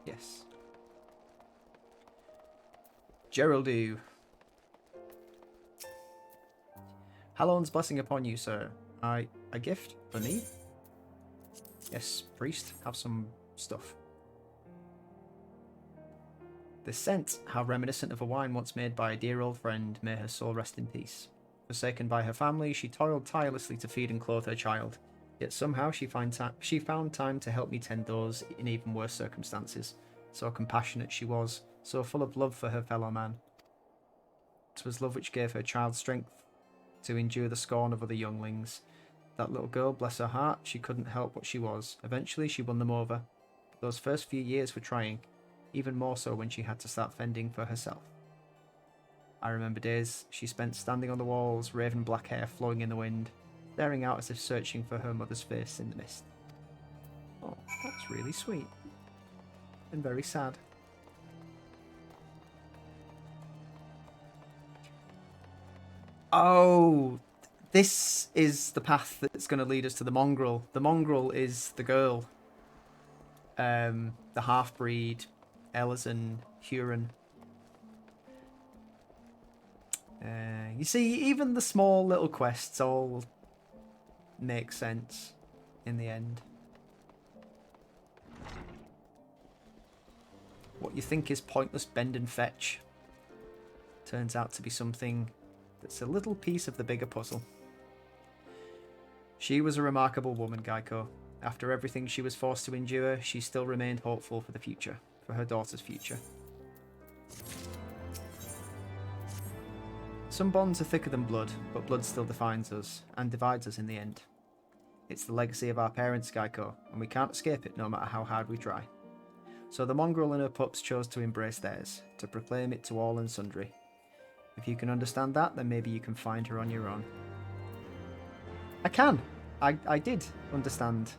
Yes. Geraldu. Hallon's blessing upon you, sir. A gift for me? Yes, priest. Have some stuff. The scent, how reminiscent of a wine once made by a dear old friend. May her soul rest in peace. Forsaken by her family, she toiled tirelessly to feed and clothe her child. Yet somehow she found time to help me tend those in even worse circumstances. So compassionate she was, so full of love for her fellow man. 'Twas love which gave her child strength to endure the scorn of other younglings. That little girl, bless her heart, she couldn't help what she was. Eventually she won them over. But those first few years were trying, even more so when she had to start fending for herself. I remember days she spent standing on the walls, raven black hair flowing in the wind, staring out as if searching for her mother's face in the mist. Oh, that's really sweet. And very sad. Oh, This is the path that's going to lead us to the Mongrel. The Mongrel is the girl. The half-breed, Elezen, Huron. You see, even the small little quests all make sense in the end. What you think is pointless bend and fetch turns out to be something that's a little piece of the bigger puzzle. She was a remarkable woman, Geico. After everything she was forced to endure, she still remained hopeful for the future, for her daughter's future. Some bonds are thicker than blood, but blood still defines us, and divides us in the end. It's the legacy of our parents, Geico, and we can't escape it no matter how hard we try. So the Mongrel and her pups chose to embrace theirs, to proclaim it to all and sundry. If you can understand that, then maybe you can find her on your own. I can. I did understand.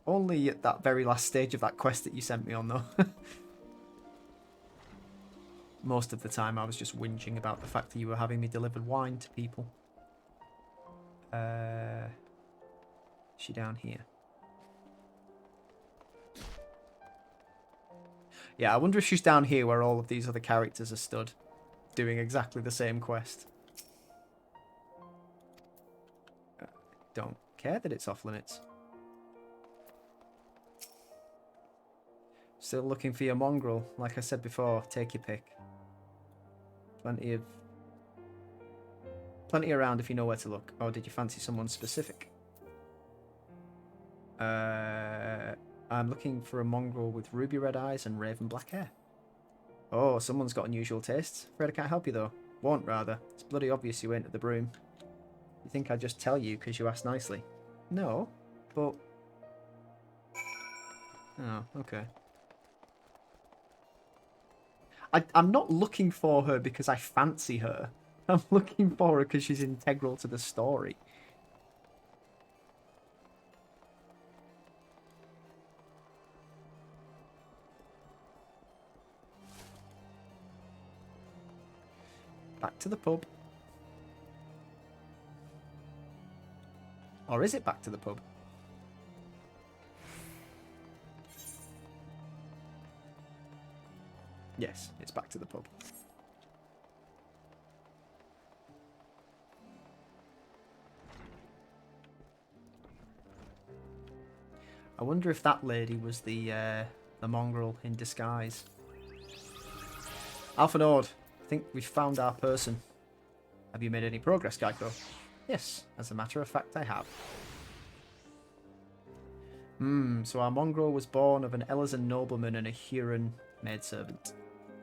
Only at that very last stage of that quest that you sent me on, though. Most of the time I was just whinging about the fact that you were having me deliver wine to people. Is she down here? Yeah, I wonder if she's down here where all of these other characters are stood, doing exactly the same quest. Don't care that it's off limits. Still looking for your Mongrel. Like I said before, take your pick. Plenty around if you know where to look. Or did you fancy someone specific? I'm looking for a Mongrel with ruby red eyes and raven black hair. Oh, someone's got unusual tastes. Afraid I can't help you though. Won't, rather. It's bloody obvious you ain't at the Brume. You think I'd just tell you because you asked nicely? No, but... Oh, okay. I'm not looking for her because I fancy her. I'm looking for her because she's integral to the story. Back to the pub. Or is it back to the pub? Yes, it's back to the pub. I wonder if that lady was the Mongrel in disguise. Alpha Nord, I think we've found our person. Have you made any progress, Geico? Yes, as a matter of fact, I have. So our Mongrel was born of an Elezen nobleman and a Huron maidservant.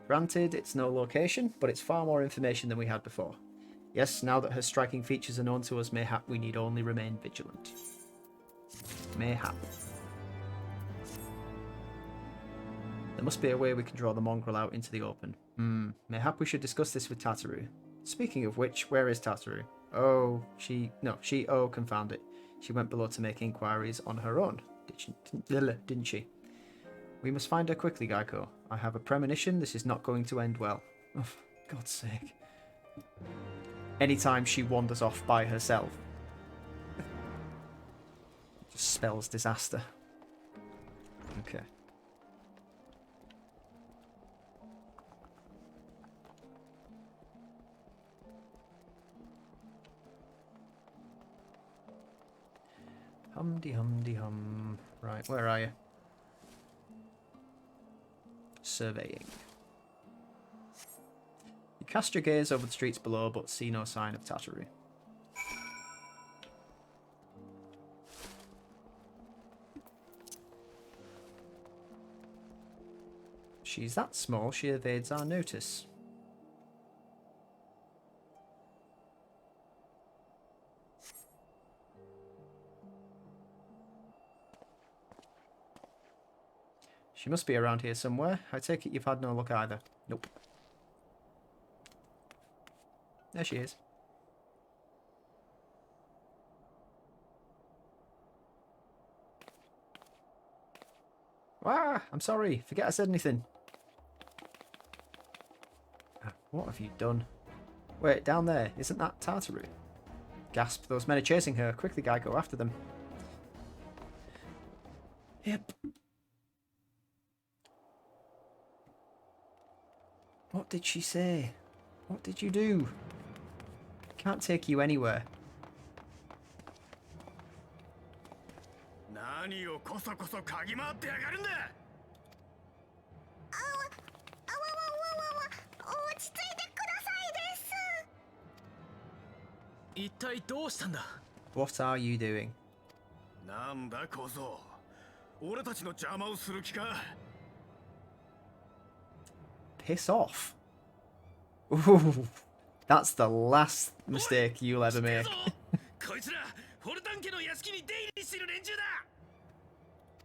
Granted, it's no location, but it's far more information than we had before. Yes, now that her striking features are known to us, mayhap we need only remain vigilant. Mayhap. There must be a way we can draw the Mongrel out into the open. Mayhap we should discuss this with Tataru. Speaking of which, where is Tataru? Confound it. She went below to make inquiries on her own, didn't she? We must find her quickly, Geico. I have a premonition this is not going to end well. Oh, for God's sake. Anytime she wanders off by herself, it just spells disaster. Okay. Hum-de-hum-de-hum. Right, where are you? Surveying. You cast your gaze over the streets below, but see no sign of Tataru. She's that small, she evades our notice. She must be around here somewhere. I take it you've had no luck either. Nope. There she is. Ah, I'm sorry. Forget I said anything. What have you done? Wait, down there. Isn't that Tataru? Gasp. Those men are chasing her. Quickly, guy, go after them. Yep. What did she say? What did you do? Can't take you anywhere. 何をこそこそ嗅ぎ回ってやがるんだ。落ち着いてくださいです。一体どうしたんだ。 What are you doing? なんだ小僧。俺たちの邪魔をする気か。 Piss off. Ooh, that's the last mistake you'll ever make. こいつらフォルタン家の屋敷に出入りしている連中だ。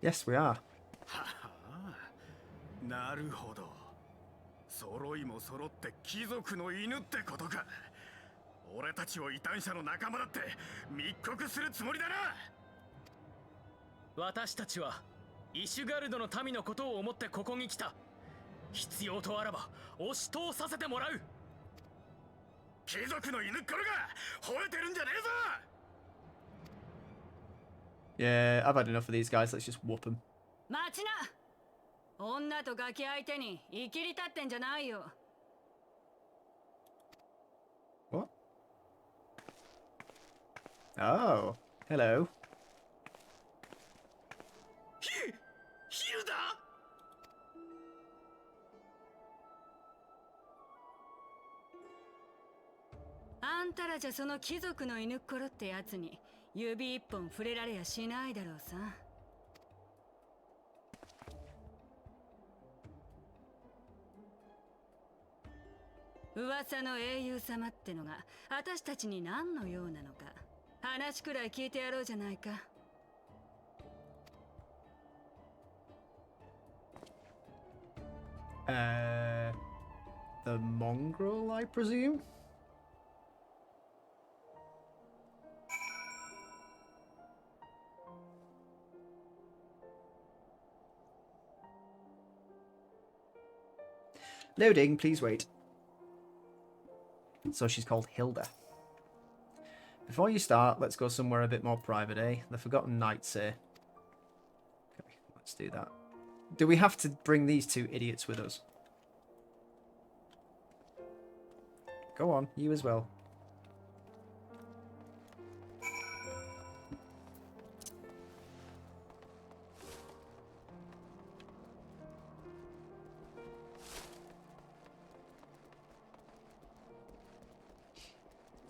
Yes, we are. ははなるほど。揃いも揃って貴族の犬ってことか。俺たちを異端者の仲間だって密告するつもりだな。私たちはイシュガルドの民のことを思ってここに来た。必要とあらば押し通させてもらう。貴族の犬っころが吠えてるんじゃねえぞ。 Yeah, I've had enough of these guys. Let's just whoop them. 待ちな。女とガキ相手にいきり立ってんじゃないよ。 What? Oh, hello. ヒルだ。あんたらじゃその貴族の犬っころってやつに指一本触れられやしないだろうさ。噂の英雄様ってのが私たちに何の用なのか話くらい聞いてやろうじゃないか。 The Mongrel, I presume? Loading, please wait. So she's called Hilda. Before you start, let's go somewhere a bit more private, eh? The Forgotten Knights here. Okay, let's do that. Do we have to bring these two idiots with us? Go on, you as well.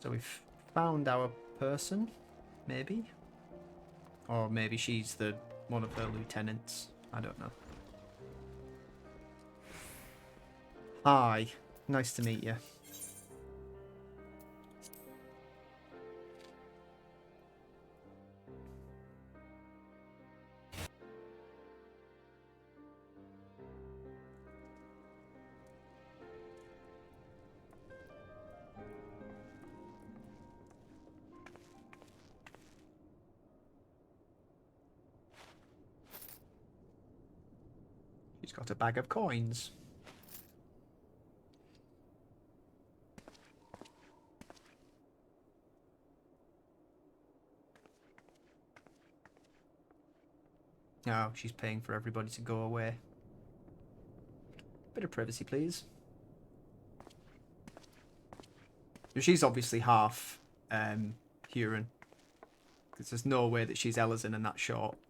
So we've found our person, maybe? Or maybe she's one of her lieutenants. I don't know. Hi, nice to meet you. She's got a bag of coins. Oh, she's paying for everybody to go away. Bit of privacy, please. She's obviously half Huron. Because there's no way that she's Elezen and that short.「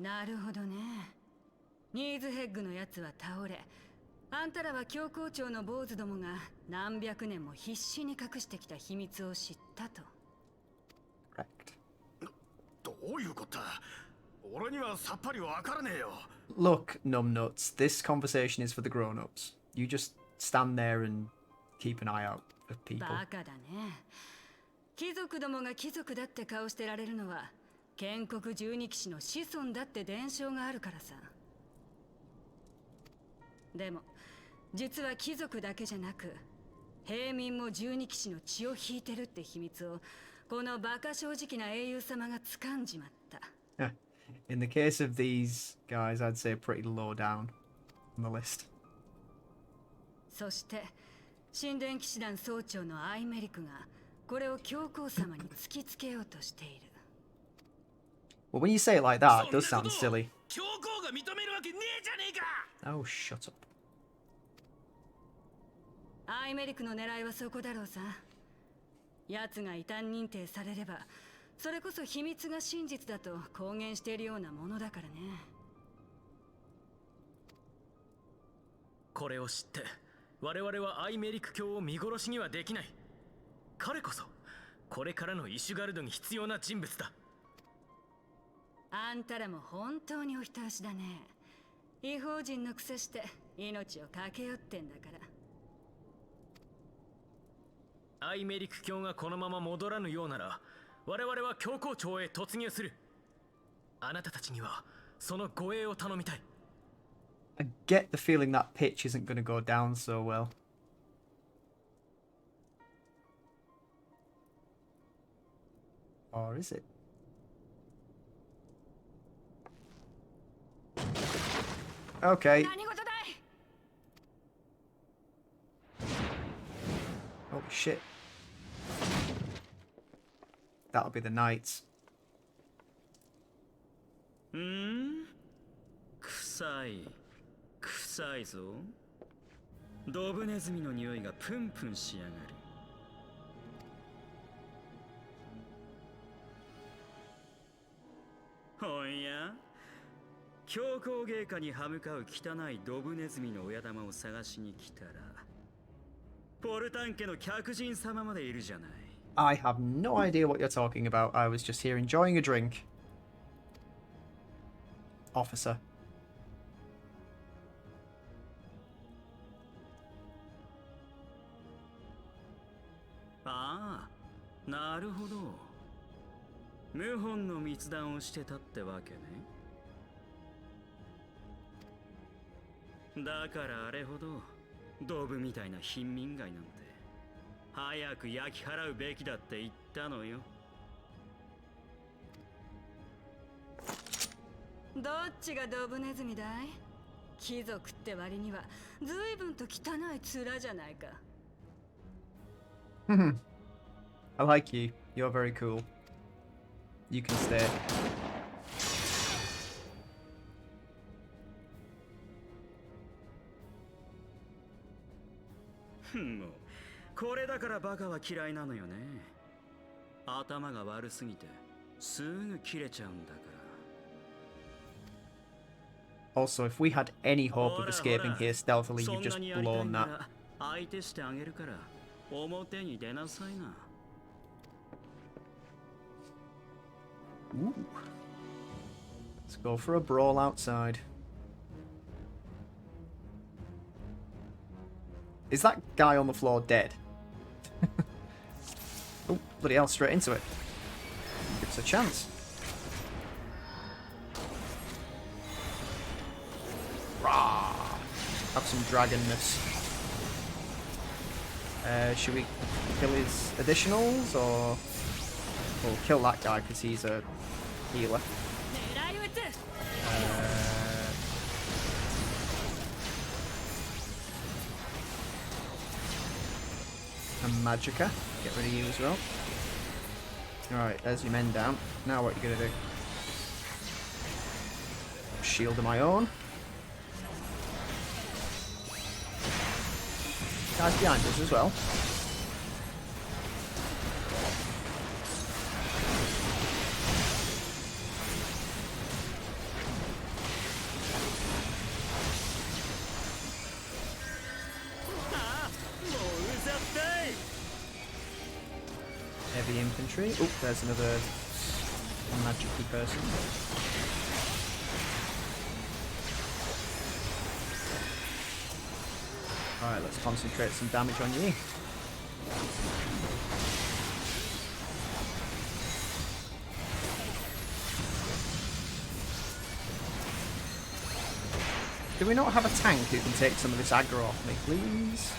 なるほどね。ニーズヘッグのやつは倒れ、あんたらは教皇庁の坊主どもが何百年も必死に隠してきた秘密を知ったと。どういうことだ。俺にはさっぱりわからねえよ。Look, numbnuts, this conversation is for the grown-ups. You just stand there and keep an eye out of people. バカだね。貴族どもが貴族だって顔してられるのは建国12騎士の子孫だって伝承があるからさ。でも実は貴族だけじゃなく平民も12騎士の血を引いてるって秘密をこのバカ正直な英雄様が掴んじまった。In the case of these guys, I'd say pretty low down on the list. そして神殿騎士団総長のアイメリクがこれを教皇様に突きつけようとしている。Well, when you say it like that, it does sound silly. 教皇が認めるわけねえじゃねえか。 Oh, shut up. アイメリクの狙いはそこだろうさ。奴が異端認定されれば、それこそ秘密が真実だと公言しているようなものだからね。これを知って我々はアイメリク教を見殺しにはできない。彼こそこれからのイシュガルドに必要な人物だ。あんたらも本当にお人よしだね。異邦人のくせして命をかけよってんだから。アイメリク教がこのまま戻らぬようなら我々は教皇庁へ突入する。あなたたちにはその護衛を頼みたい。I get the feeling that pitch isn't going to go down so well. Or is it? Okay. 何事だい。 Holy shit. That'll be the knights. 臭いぞ。ドブネズミの匂いがプンプンしやがる。ほんや、教皇陛下に歯向かう汚いドブネズミの親玉を探しに来たら、ポルタン家の客人様までいるじゃない。I have no idea what you're talking about. I was just here enjoying a drink. Officer. ああ、なるほど。謀反の密談をしてたってわけね。だからあれほどドブみたいな貧民街なんて早く焼き払うべきだって言ったのよ。どっちがドブネズミだい？貴族って割には随分と汚い面じゃないか。I like you. You're very cool. You can stay. もうこれだからバカは嫌いなのよね。頭が悪すぎてすぐ切れちゃうんだから。 Also, if we had any hope of escaping here stealthily, you've just blown that. 相手してあげるから表に出なさいな。 Ooh. Let's go for a brawl outside. Is that guy on the floor dead? Oh, bloody hell, straight into it. Give us a chance. Rah! Have some dragonness. Should we kill his additionals, or we'll kill that guy because he's a healer? And Magicka, get rid of you as well. Alright, there's your men down. Now what are you gonna do? Shield of my own. Guys behind us as well. Heavy infantry. Oh, there's another magic-y person. Alright, let's concentrate some damage on you. Do we not have a tank who can take some of this aggro off me, please?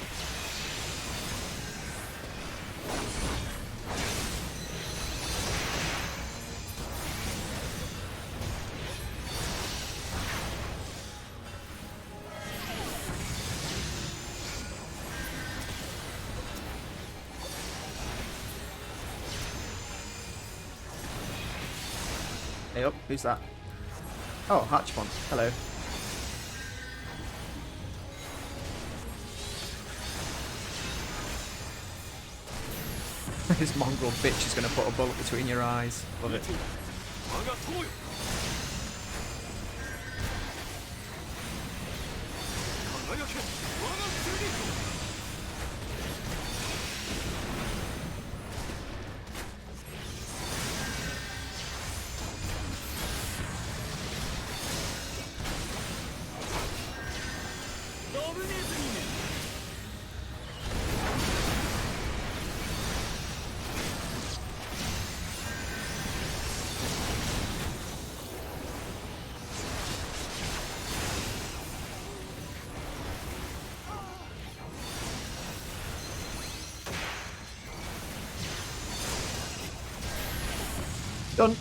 Hey up, who's that? Oh, Hatchmon. Hello. This mongrel bitch is going to put a bullet between your eyes. Love it. 我が友よ輝け我が剣 ドブネズミめ Done.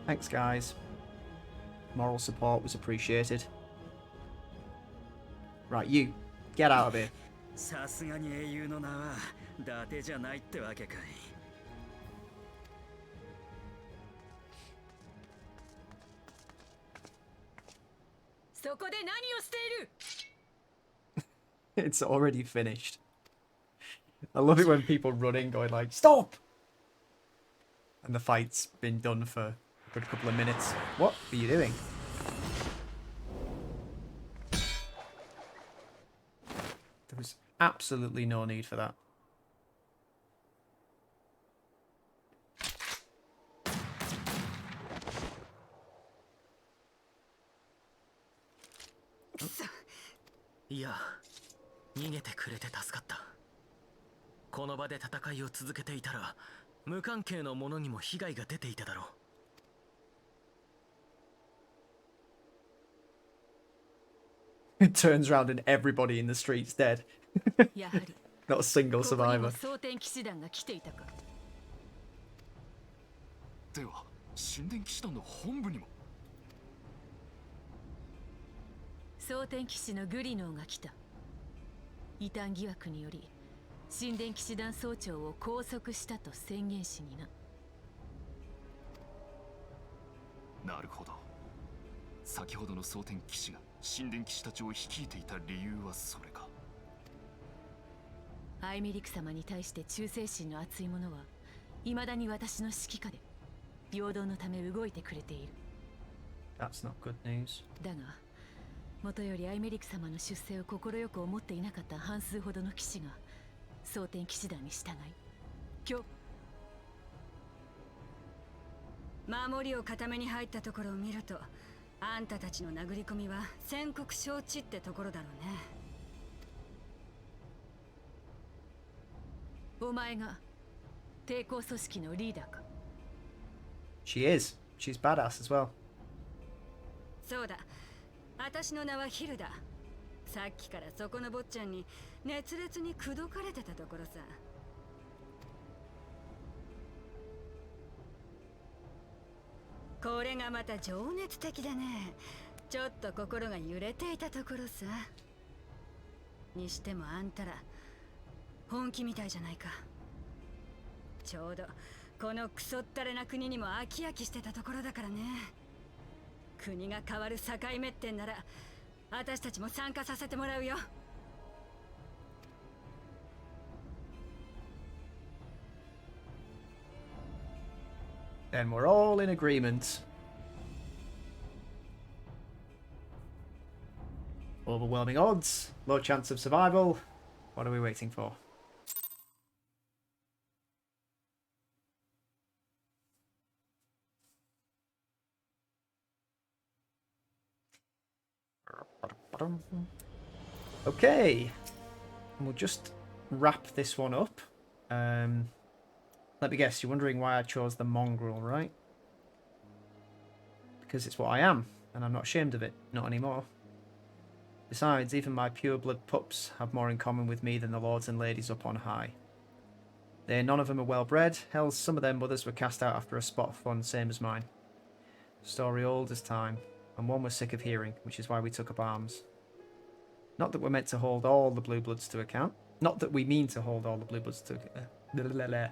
Thanks, guys. Moral support was appreciated. Right, you. Get out of here. さすがに英雄の名は伊達じゃないってわけかい。そこで何をしている It's already finished. I love it when people run in going like, stop! And the fight's been done for a good couple of minutes. What are you doing? There was absolutely no need for that. Oh. いや、逃げてくれて助かった。この場で戦いを続けていたら、無関係の者にも被害が出ていただろう。It turns around and everybody in the street's dead. やはり Not a single ここにも survivor. 蒼天騎士団が来ていたかでは神殿騎士団の本部にも 蒼天騎士のグリノーが来た異端疑惑により神殿騎士団総長を拘束したと宣言しにな。なるほど先ほどの蒼天騎士が神殿騎士たちを率いていた理由はそれかアイミリク様に対して忠誠心の厚い者は未だに私の指揮下で平等のため動いてくれている。 That's not good news. だがもとよりアイメリク様の出世を快く思っていなかった半数ほどの騎士が蒼天騎士団に従い守りを固めに入ったところを見るとあんたたちの殴り込みは宣告承知ってところだろうね。お前が抵抗組織のリーダーか。 She is. She's badass as well. そうだ、私の名はヒルだ。さっきからそこの坊ちゃんに熱烈に口説かれてたところさ。これがまた情熱的でね。ちょっと心が揺れていたところさ。にしてもあんたら本気みたいじゃないか。ちょうどこのクソったれな国にも飽き飽きしてたところだからね。国が変わる境目ってんなら私たちも参加させてもらうよ。Then we're all in agreement. Overwhelming odds, low chance of survival. What are we waiting for? Okay, we'll just wrap this one up. Let me guess, you're wondering why I chose the Mongrel, right? because it's what I am, and I'm not ashamed of it. Not anymore. Besides, even my pure-blood pups have more in common with me than the lords and ladies up on high. None of them are well-bred. Hell, some of their mothers were cast out after a spot of fun, same as mine. Story old as time, and one was sick of hearing, which is why we took up arms. Not that we're meant to hold all the blue bloods to account. Not that we mean to hold all the blue bloods to account.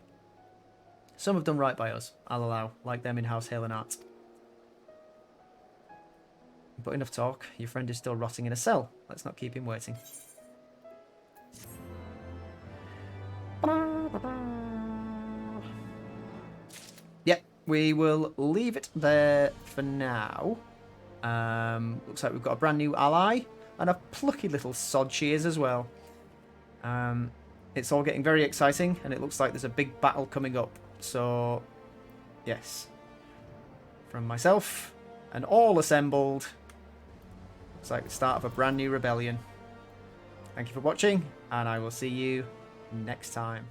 Some have done right by us, I'll allow, like them in House Hale and Art. But enough talk, your friend is still rotting in a cell. Let's not keep him waiting. Yep, we will leave it there for now. Looks like we've got a brand new ally, and a plucky little sod she is as well. It's all getting very exciting, and it looks like there's a big battle coming up. So, yes. From myself, and all assembled. Looks like the start of a brand new rebellion. Thank you for watching, and I will see you next time.